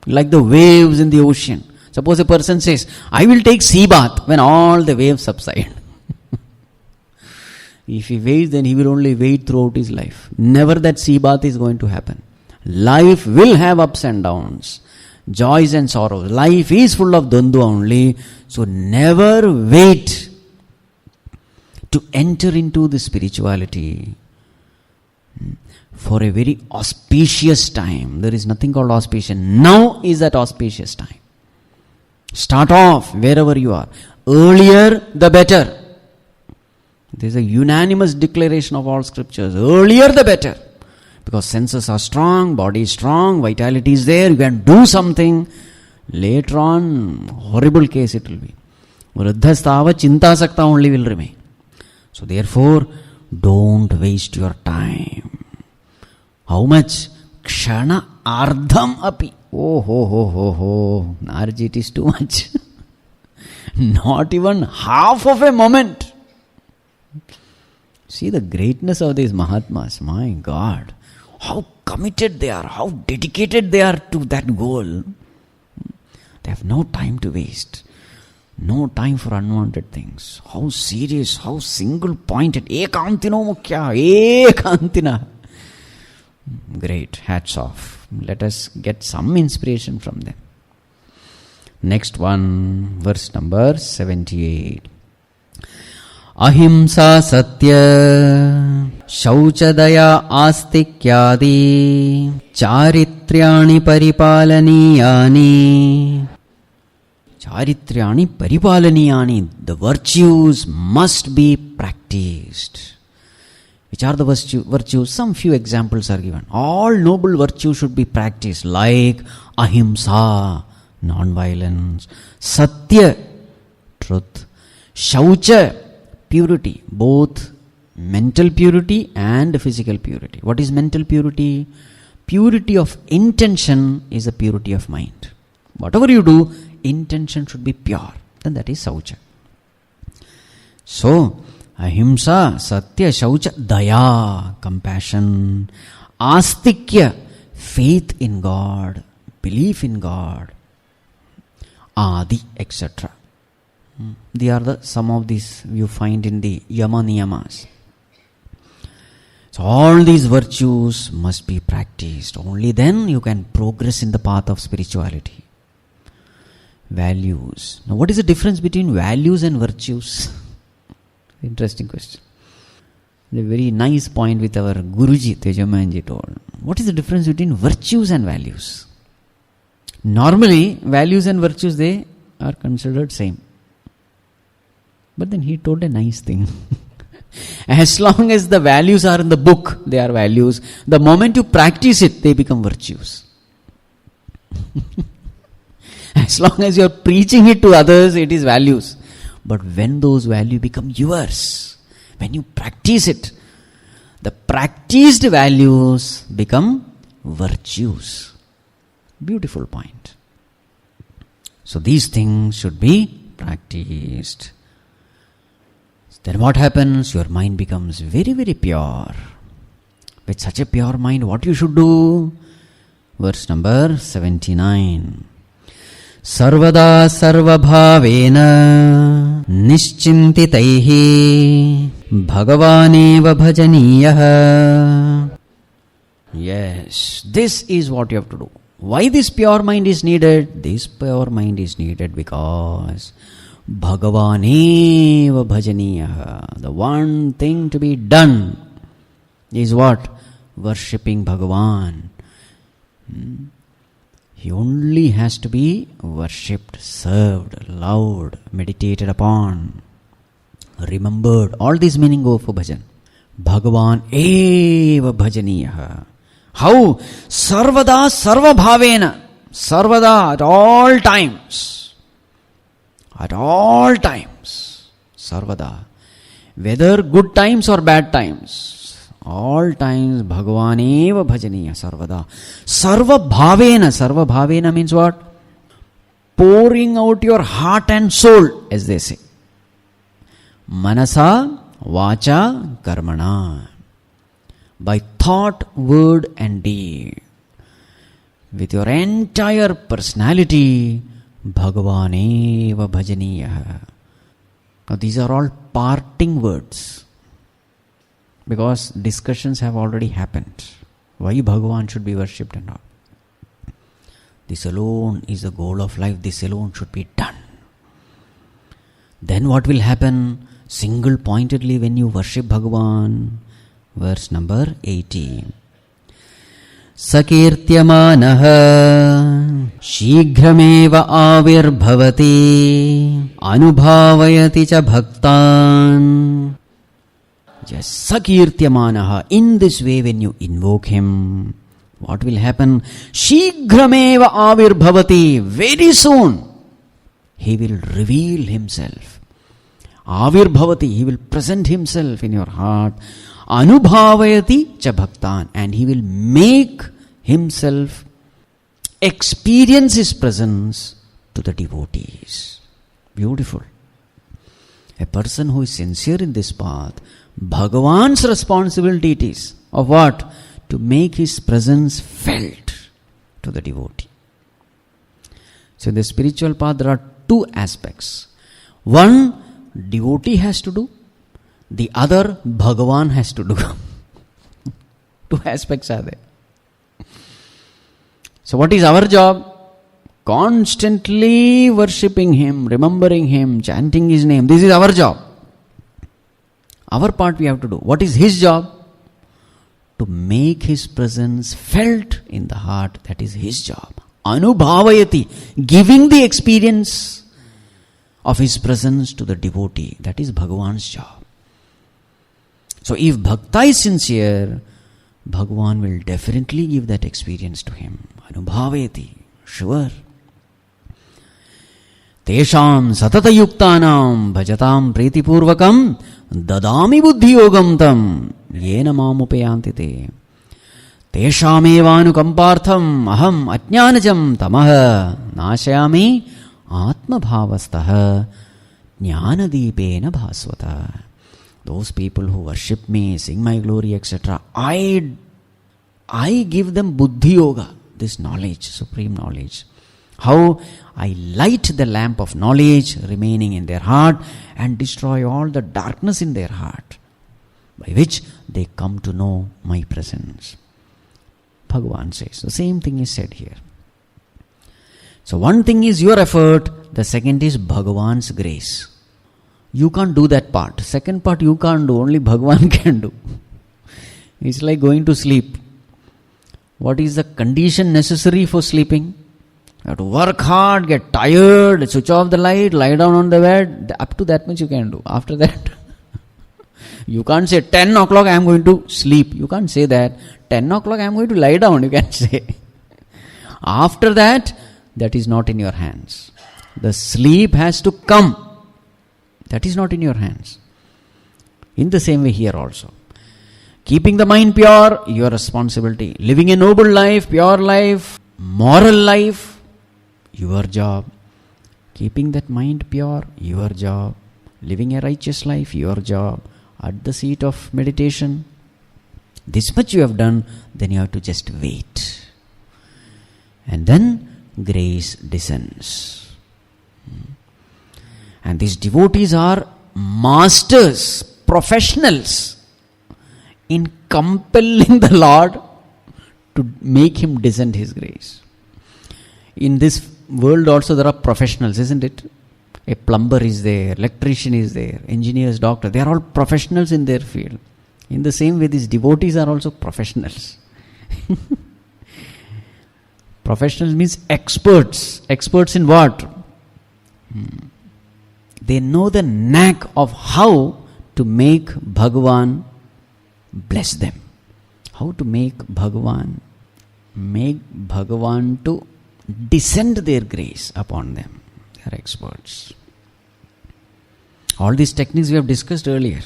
like the waves in the ocean. Suppose a person says, I will take sea bath when all the waves subside. If he waits, then he will only wait throughout his life. Never that sea bath is going to happen. Life will have ups and downs, joys and sorrows. Life is full of dvandva only. So never wait to enter into the spirituality for a very auspicious time. There is nothing called auspicious. Now is that auspicious time. Start off wherever you are. Earlier the better. There is a unanimous declaration of all scriptures. Earlier the better. Because senses are strong, body is strong, vitality is there, you can do something. Later on, horrible case it will be. Vruddhastava chintasakta only will remain. So therefore, don't waste your time. How much? Kshana ardham api. Oh, Narji, it is too much. Not even half of a moment. See the greatness of these Mahatmas. My God. How committed they are. How dedicated they are to that goal. They have no time to waste. No time for unwanted things. How serious, how single-pointed. Ekantino mukhya. Ekantina. Great. Hats off. Let us get some inspiration from them. Next one, verse number 78. Ahimsa satya shauchadaya astikyadi charitriani paripalaniyani. Charitriani paripalaniyani. The virtues must be practiced. Which are the virtues? Some few examples are given. All noble virtues should be practiced, like ahimsa, non-violence, satya, truth, shaucha, purity, both mental purity and physical purity. What is mental purity? Purity of intention is the purity of mind. Whatever you do, intention should be pure. Then that is shaucha. So, ahimsa, satya, shaucha, daya, compassion, astikya, faith in God, belief in God, adi, etc. They are some of these you find in the Yama Niyamas. So all these virtues must be practiced. Only then you can progress in the path of spirituality. Values. Now what is the difference between values and virtues? Interesting question. A very nice point with our Guruji, Tejamanji told. What is the difference between virtues and values? Normally, values and virtues, they are considered same. But then he told a nice thing. As long as the values are in the book, they are values. The moment you practice it, they become virtues. As long as you are preaching it to others, it is values. But when those values become yours, when you practice it, the practiced values become virtues. Beautiful point. So these things should be practiced. Then what happens? Your mind becomes very, very pure. With such a pure mind, what you should do? Verse number 79. Sarvada sarvabhavena nischintitaihi bhagavaneva bhajaniyah. Yes, this is what you have to do. Why this pure mind is needed? This pure mind is needed because Bhagavaneva bhajaniyah. The one thing to be done is what? Worshipping Bhagavan. He only has to be worshipped, served, loved, meditated upon, remembered. All these meaning go for bhajan. Bhagavan eva bhajaniyah. How? Sarvada sarvabhavena. Sarvada, at all times. At all times. Sarvada. Whether good times or bad times, all times Bhagavaneva bhajaniya sarvada. Sarva bhavena means what? Pouring out your heart and soul, as they say. Manasa, vacha, karmana. By thought, word and deed. With your entire personality, Bhagavaneva bhajaniya. Now these are all parting words, because discussions have already happened. Why Bhagavan should be worshipped and all. This alone is the goal of life. This alone should be done. Then what will happen? Single-pointedly when you worship Bhagavan. Verse number 18. Sakirtyamanaha shigrameva avirbhavati anubhavayati cha bhaktan. Just sakirtyamanaha. In this way, when you invoke him, what will happen? Shigrameva avirbhavati. Very soon, he will reveal himself. Avirbhavati. He will present himself in your heart. Anubhavayati cha bhaktan. And he will make himself experience his presence to the devotees. Beautiful. A person who is sincere in this path, Bhagavan's responsibility it is of what? To make his presence felt to the devotee. So in the spiritual path there are two aspects. One, devotee has to do. The other, Bhagavan has to do. Two aspects are there. So what is our job? Constantly worshipping him, remembering him, chanting his name. This is our job. Our part we have to do. What is his job? To make his presence felt in the heart. That is his job. Anubhavayati. Giving the experience of his presence to the devotee. That is Bhagavan's job. So if Bhakta is sincere, Bhagavan will definitely give that experience to him. Anubhavayati. Sure. Tesham satata yuktanam bhajatam pritipurvakam dadami buddhi yogam tam yena mamupayanti te. Teshamevanukampartham aham ajnanajam tamaha nashayami atmabhavastaha jnanadipena bhasvata. Those people who worship me, sing my glory, etc., I give them buddhi yoga, this knowledge, supreme knowledge. How I light the lamp of knowledge remaining in their heart and destroy all the darkness in their heart, by which they come to know my presence. Bhagavan says. The same thing is said here. So one thing is your effort, the second is Bhagavan's grace. You can't do that part. Second part you can't do, only Bhagavan can do. It's like going to sleep. What is the condition necessary for sleeping? You have to work hard, get tired, switch off the light, lie down on the bed. Up to that much you can do. After that, you can't say 10 o'clock I am going to sleep. You can't say that. 10 o'clock I am going to lie down, you can say. After that, that is not in your hands. The sleep has to come. That is not in your hands. In the same way here also. Keeping the mind pure, your responsibility. Living a noble life, pure life, moral life, your job. Keeping that mind pure, your job. Living a righteous life, your job. At the seat of meditation, this much you have done, then you have to just wait. And then grace descends. And these devotees are masters, professionals in compelling the Lord to make him descend his grace. In this world also there are professionals, isn't it? A plumber is there, electrician is there, engineers, doctor. They are all professionals in their field. In the same way, these devotees are also professionals. Professionals means experts. Experts in what? They know the knack of how to make Bhagavan bless them. How to make Bhagavan to descend their grace upon them. They are experts. All these techniques we have discussed earlier.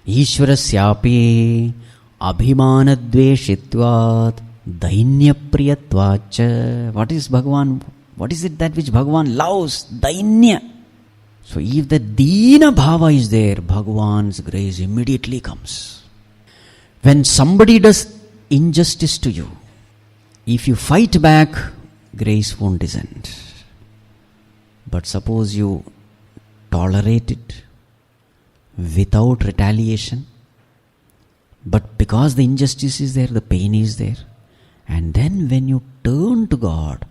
Ishwarasyapi abhimanadveshitvat dainypriyatvacha. What is Bhagavan? What is it that which Bhagavan loves? Dainya. So if the Dina Bhava is there, Bhagavan's grace immediately comes. When somebody does injustice to you, if you fight back, grace won't descend. But suppose you tolerate it without retaliation, but because the injustice is there, the pain is there, and then when you turn to God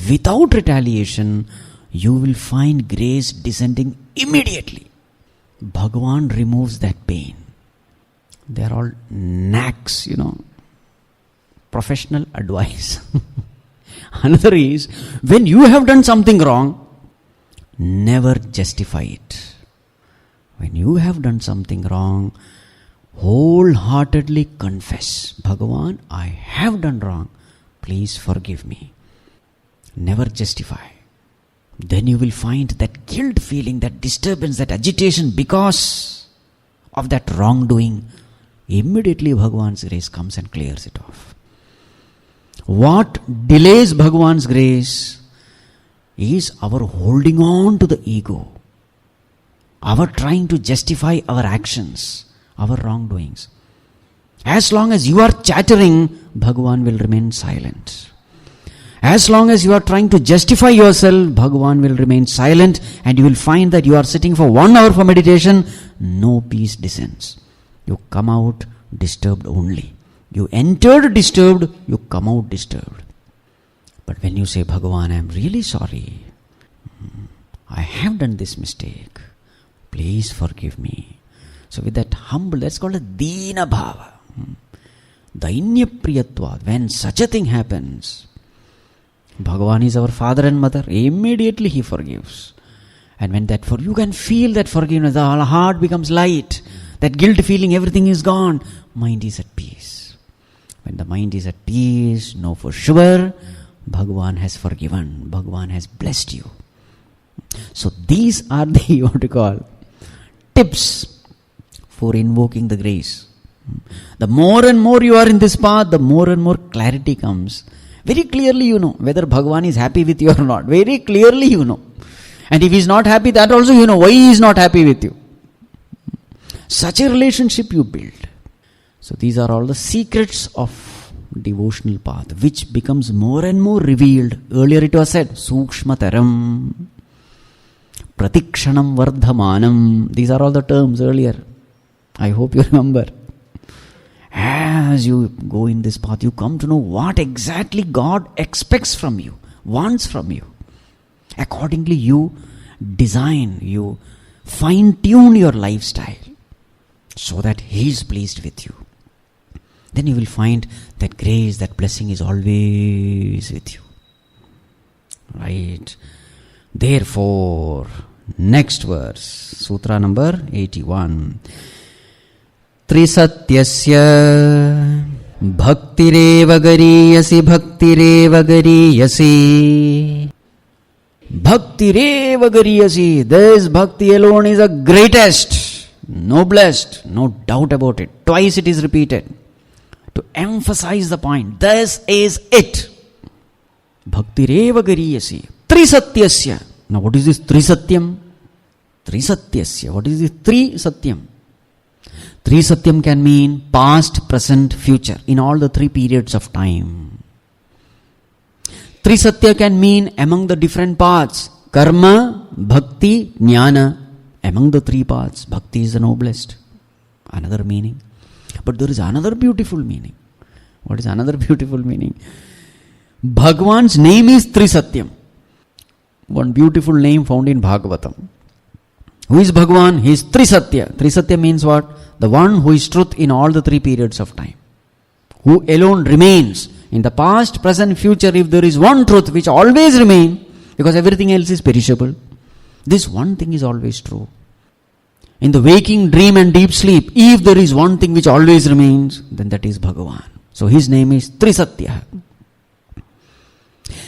without retaliation, you will find grace descending immediately. Bhagavan removes that pain. They are all knacks, professional advice. Another is, when you have done something wrong, never justify it. When you have done something wrong, wholeheartedly confess, Bhagavan, I have done wrong. Please forgive me. Never justify. Then you will find that guilt feeling, that disturbance, that agitation because of that wrongdoing. Immediately Bhagavan's grace comes and clears it off. What delays Bhagavan's grace is our holding on to the ego, our trying to justify our actions, our wrongdoings. As long as you are chattering, Bhagavan will remain silent. As long as you are trying to justify yourself, Bhagavan will remain silent, and you will find that you are sitting for 1 hour for meditation, no peace descends. You come out disturbed only. You entered disturbed, you come out disturbed. But when you say, Bhagavan, I am really sorry. I have done this mistake. Please forgive me. So with that humble, that's called a Dina Bhava. Dainya Priyatva. When such a thing happens, Bhagavan is our father and mother. Immediately He forgives. And when that you can feel that forgiveness, the heart becomes light. That guilt feeling, everything is gone. Mind is at peace. When the mind is at peace, know for sure, Bhagavan has forgiven. Bhagavan has blessed you. So these are the, tips for invoking the grace. The more and more you are in this path, the more and more clarity comes. Very clearly you know whether Bhagavan is happy with you or not. Very clearly you know. And if He is not happy, that also you know why He is not happy with you. Such a relationship you build. So these are all the secrets of devotional path, which becomes more and more revealed. Earlier it was said, Sukshmataram, Pratikshanam Vardhamanam. These are all the terms earlier. I hope you remember. As you go in this path, you come to know what exactly God expects from you, wants from you. Accordingly, you design, you fine-tune your lifestyle so that He is pleased with you. Then you will find that grace, that blessing is always with you. Right? Therefore, next verse, Sutra number 81. Trisatyasya bhaktireva gariyasi bhaktireva gariyasi. Bhaktireva gariyasi. This bhakti alone is the greatest, noblest, no doubt about it. Twice it is repeated to emphasize the point. This is it. Bhaktireva gariyasi. Trisatyasya. Now what is this Trisatyam? Trisatyasya. What is this Trisatyam? Trisatyam can mean past, present, future, in all the 3 periods of time. Trisatya can mean among the different paths. Karma, Bhakti, Jnana. Among the 3 paths, Bhakti is the noblest. Another meaning. But there is another beautiful meaning. What is another beautiful meaning? Bhagavan's name is Trisatyam. One beautiful name found in Bhagavatam. Who is Bhagavan? He is Trisatya. Trisatya means what? The one who is truth in all the 3 periods of time. Who alone remains. In the past, present, future, if there is one truth which always remains, because everything else is perishable, this one thing is always true. In the waking, dream and deep sleep, if there is one thing which always remains, then that is Bhagavan. So His name is Trisatya.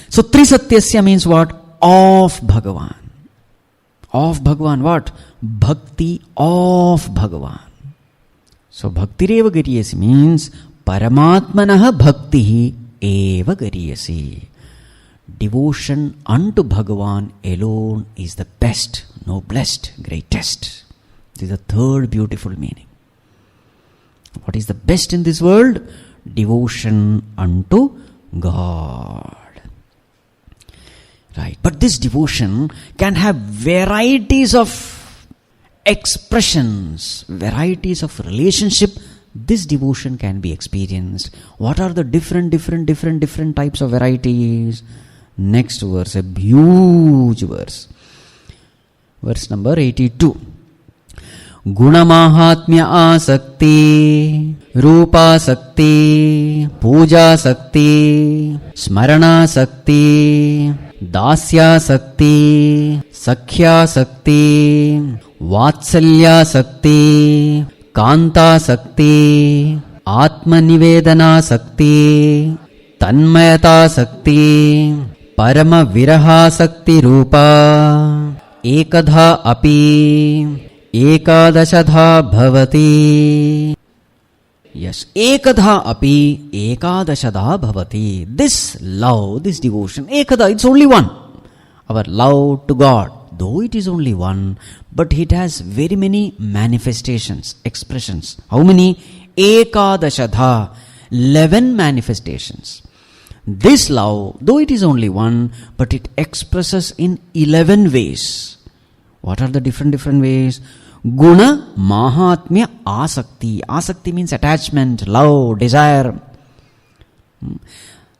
So Trisatyasya means what? Of Bhagavan. Of Bhagavan, what? Bhakti of Bhagavan. So bhaktireva gariyasi means paramatmanah bhakti eva gariyasi. Devotion unto Bhagavan alone is the best, noblest, greatest. This is the third beautiful meaning. What is the best in this world? Devotion unto God. Right. But this devotion can have varieties of expressions, varieties of relationship. This devotion can be experienced. What are the different types of varieties? Next verse, a huge verse. Verse number 82. Gunamahatmya asakti, rupasakti, pujasakti, smaranasakti, dasyasakti, sakhyasakti, vatsalyasakti, kantasakti, atmanivedanasakti, tanmayatasakti, parama virahasakti rupa, ekadha api, ekadashadha bhavati. Yes, ekadha api, ekadashadha bhavati. This love, this devotion, ekadha, it's only one. Our love to God, though it is only one, but it has very many manifestations, expressions. How many? Ekadashadha, 11 manifestations. This love, though it is only one, but it expresses in 11 ways. What are the different ways? Guna, Mahatmya, Asakti. Asakti means attachment, love, desire.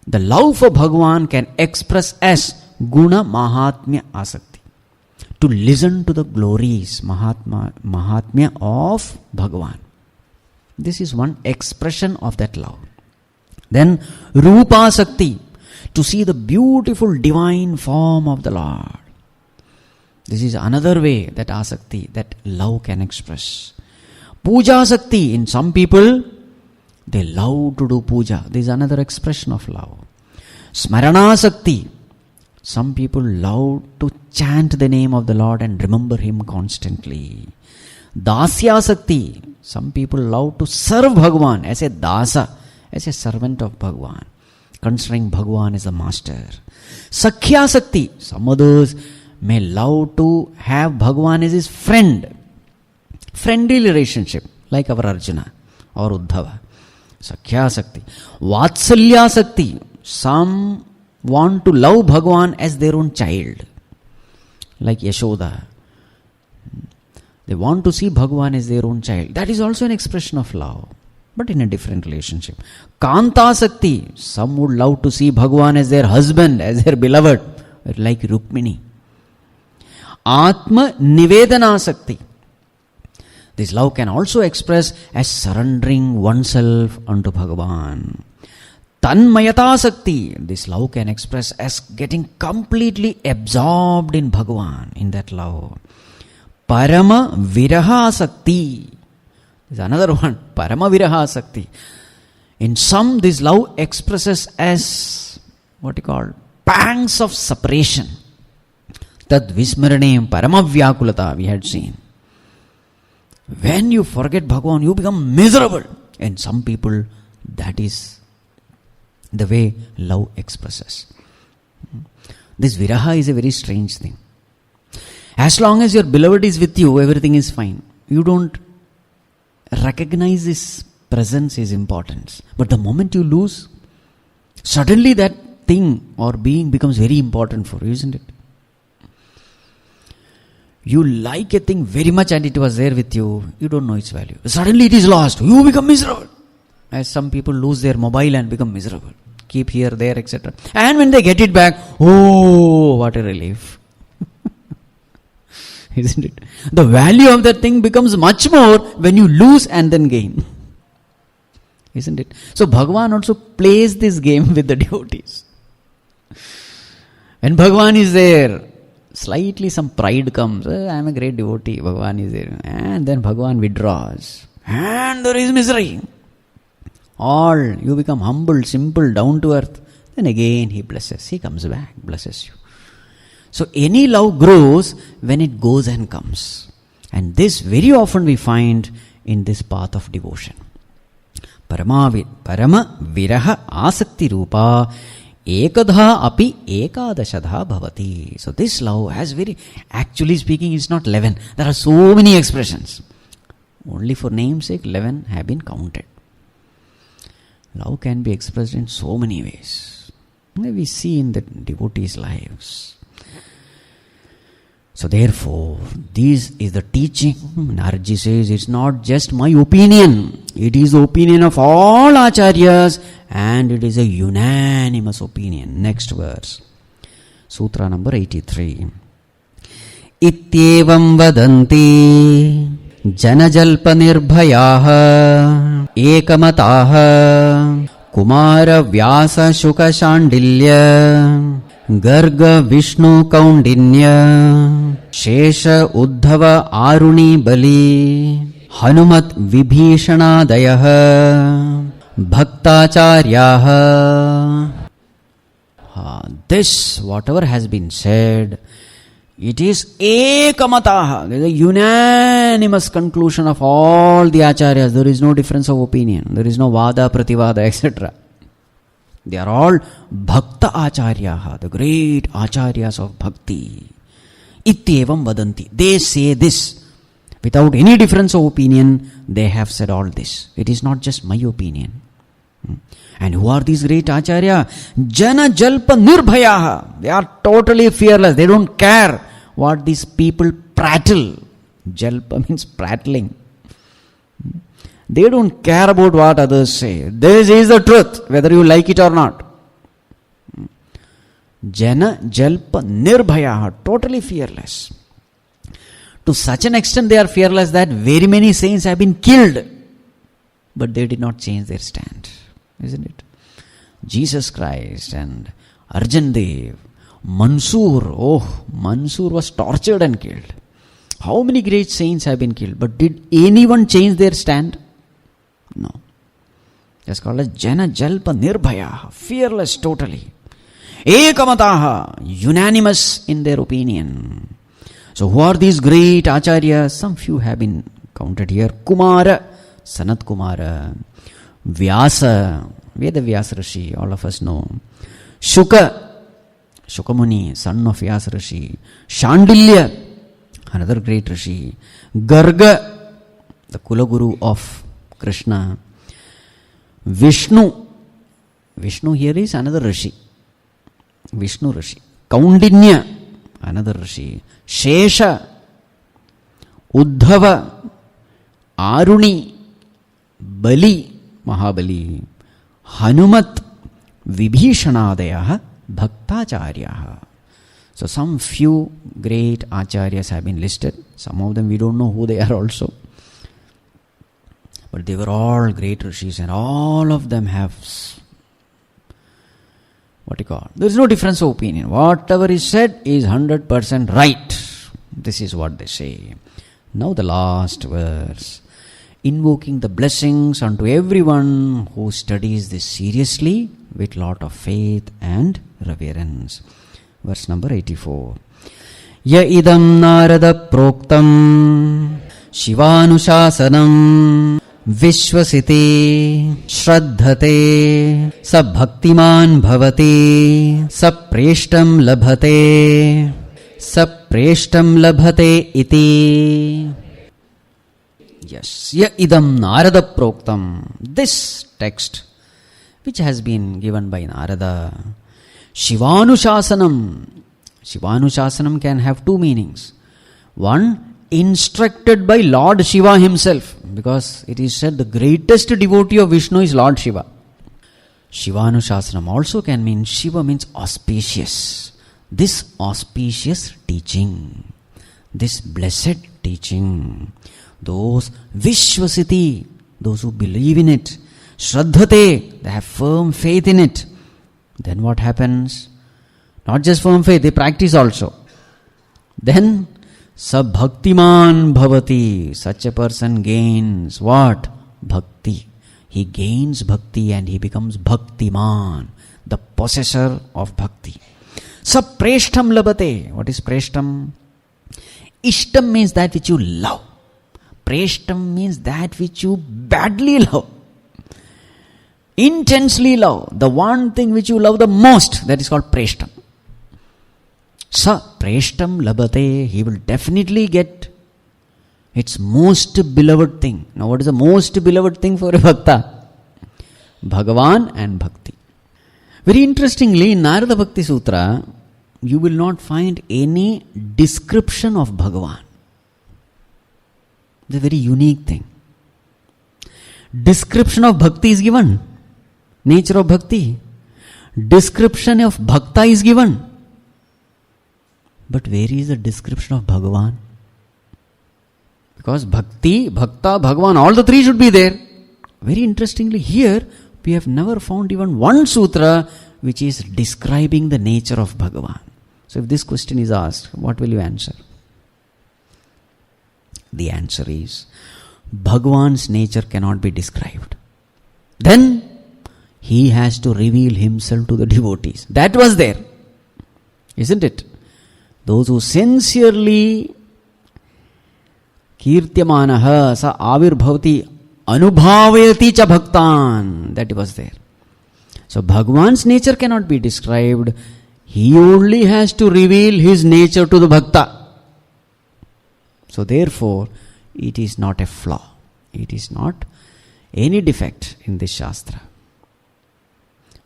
The love for Bhagavan can express as Guna, Mahatmya, Asakti. To listen to the glories, Mahatmya of Bhagavan. This is one expression of that love. Then Rupa Sakti, to see the beautiful divine form of the Lord. This is another way that asakti, that love can express. Puja Sakti, in some people, they love to do puja. This is another expression of love. Smarana Sakti, some people love to chant the name of the Lord and remember Him constantly. Dasya Sakti, some people love to serve Bhagavan as a dasa, as a servant of Bhagavan, considering Bhagavan as the master. Sakhya Sakti, some others may love to have Bhagavan as his friend. Friendly relationship, like our Arjuna or Uddhava. Sakhya Sakti. Vatsalya Sakti, some want to love Bhagavan as their own child, like Yashoda. They want to see Bhagavan as their own child. That is also an expression of love, but in a different relationship. Kanta Sakti, some would love to see Bhagavan as their husband, as their beloved, like Rukmini. Atma Nivedana Sakti. This love can also express as surrendering oneself unto Bhagavan. Tanmayata Sakti. This love can express as getting completely absorbed in Bhagavan, in that love. Parama Viraha Sakti. This is another one. Parama Viraha Sakti. In some, this love expresses as what you call pangs of separation. Tad Vismaraneam Paramavyakulata, we had seen. When you forget Bhagavan, you become miserable. And some people, that is the way love expresses. This viraha is a very strange thing. As long as your beloved is with you, everything is fine. You don't recognize his presence, his importance. But the moment you lose, suddenly that thing or being becomes very important for you, isn't it? You like a thing very much and it was there with you, you don't know its value. Suddenly it is lost, you become miserable. As some people lose their mobile and become miserable. Keep here, there, etc. And when they get it back, oh, what a relief. Isn't it? The value of that thing becomes much more when you lose and then gain. Isn't it? So Bhagavan also plays this game with the devotees. When Bhagavan is there, slightly some pride comes. I am a great devotee, Bhagavan is there. And then Bhagavan withdraws. And there is misery. All, you become humble, simple, down to earth. Then again he blesses. He comes back, blesses you. So any love grows when it goes and comes. And this very often we find in this path of devotion. Parama viraha asakti rupa ekadha api ekadashadha bhavati. So this love has actually speaking, it's not 11. There are so many expressions. Only for namesake 11 have been counted. Love can be expressed in so many ways. We see in the devotees' lives. So therefore, this is the teaching. Naradji says, it's not just my opinion. It is the opinion of all acharyas and it is a unanimous opinion. Next verse. Sutra number 83. Ityevam vadanti janajalpa nirbhayaha ekamataha kumara vyasa shuka shandilya Garga Vishnu Kaundinya Shesha Uddhava Aruni Bali Hanumat Vibhishanadayaha Bhaktacharyaha. This, whatever has been said, it is ekamataha. There is a unanimous conclusion of all the acharyas. There is no difference of opinion. There is no vada, prativada, etc. They are all Bhakta Acharyaha, the great Acharyas of Bhakti. Ityevam vadanti. They say this. Without any difference of opinion, they have said all this. It is not just my opinion. And who are these great Acharya? Jana Jalpa Nirbhayaha. They are totally fearless. They don't care what these people prattle. Jalpa means prattling. They don't care about what others say. This is the truth, whether you like it or not. Jana Jalpa Nirbhayaha, totally fearless. To such an extent they are fearless that very many saints have been killed. But they did not change their stand. Isn't it? Jesus Christ and Arjan Dev, Mansur was tortured and killed. How many great saints have been killed? But did anyone change their stand? No. That's called as Jana Jalpa Nirbhaya, fearless totally. Ekamataha, unanimous in their opinion. So who are these great acharyas? Some few have been counted here. Kumara, Sanat Kumara, Vyasa, Veda Vyasa Rishi, all of us know. Shukamuni, son of Vyasa Rishi. Shandilya, another great Rishi. Garga, the Kulaguru of Krishna. Vishnu here is another Rishi. Vishnu Rishi. Kaundinya, another Rishi. Shesha, Uddhava, Aruni, Bali, Mahabali, Hanumat, Vibhishanadayaha, Bhaktacharyaha. So some few great acharyas have been listed. Some of them we don't know who they are also. But they were all great rishis and all of them have there is no difference of opinion. Whatever is said is 100% right. This is what they say. Now the last verse. Invoking the blessings unto everyone who studies this seriously with lot of faith and reverence. Verse number 84. Ya idam narada proktam shivanuशासनम् Vishwasite Shraddhate Sabhaktiman Bhavate Sapreshtam Labhate Iti. Yes, Ya idam Narada Proktam. This text, which has been given by Narada, Shivanuशासनम्. Shivanuशासनम् can have two meanings. One, instructed by Lord Shiva himself, because it is said the greatest devotee of Vishnu is Lord Shiva. Shivanuशासनम् also can mean, Shiva means auspicious. This auspicious teaching, this blessed teaching, those Vishwasiti, those who believe in it, Shraddhate, they have firm faith in it. Then what happens? Not just firm faith, they practice also. Then Sabhaktiman bhavati. Such a person gains what? Bhakti. He gains bhakti and he becomes bhaktiman, the possessor of bhakti. Sa preshtam labate. What is preshtam? Ishtam means that which you love. Preshtam means that which you badly love. Intensely love. The one thing which you love the most, that is called preshtam. Sa preshtam labate. He will definitely get its most beloved thing. Now what is the most beloved thing for a bhakta? Bhagavan and bhakti. Very interestingly, in Narada Bhakti Sutra, you will not find any description of Bhagavan. It's a very unique thing. Description of bhakti is given. Nature of bhakti. Description of bhakta is given. But where is the description of Bhagavan? Because bhakti, bhakta, Bhagavan, all the three should be there. Very interestingly, here we have never found even one sutra which is describing the nature of Bhagavan. So if this question is asked, what will you answer? The answer is, Bhagavan's nature cannot be described. Then he has to reveal himself to the devotees. That was there. Isn't it? Those who sincerely kirtyamanaha sa avirbhavati anubhavayati cha bhaktan. That was there. So Bhagavan's nature cannot be described. He only has to reveal his nature to the bhakta. So therefore, it is not a flaw. It is not any defect in this Shastra.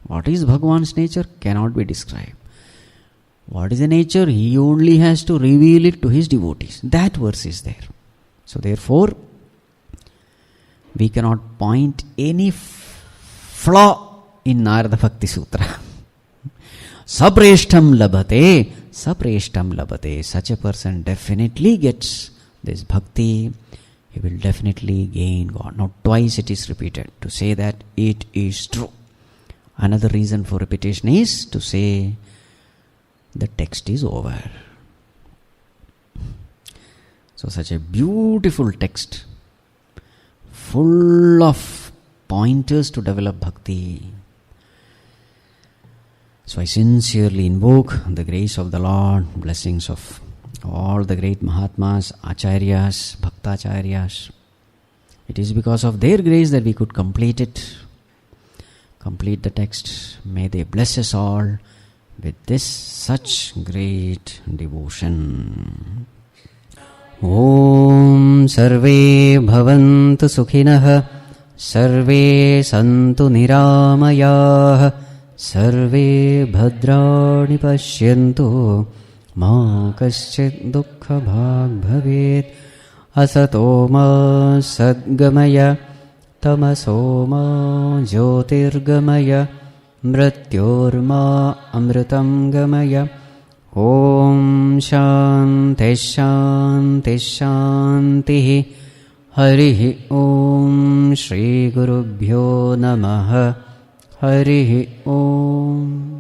What is Bhagavan's nature? Cannot be described. What is the nature? He only has to reveal it to his devotees. That verse is there. So therefore, we cannot point any flaw in Narada Bhakti Sutra. Sapreshtam labhate, sapreshtam labhate. Such a person definitely gets this bhakti. He will definitely gain God. Now twice it is repeated to say that it is true. Another reason for repetition is to say the text is over. So such a beautiful text, full of pointers to develop bhakti. So I sincerely invoke the grace of the Lord, blessings of all the great Mahatmas, Acharyas, Bhaktacharyas. It is because of their grace that we could complete it, complete the text. May they bless us all with this such great devotion. Om Sarve Bhavantu Sukhinah, Sarve Santu Niramayah, Sarve Bhadrani Pashyantu, Ma Kaschit Dukkha Bhag Bhavet, Asato Ma Sadgamaya, Tamaso Ma Jyotirgamaya, Mrityorma Amritam Gamaya. Om Shanti Shanti Shanti. Harihi Om Shri Gurubhyo Namaha. Harihi Om.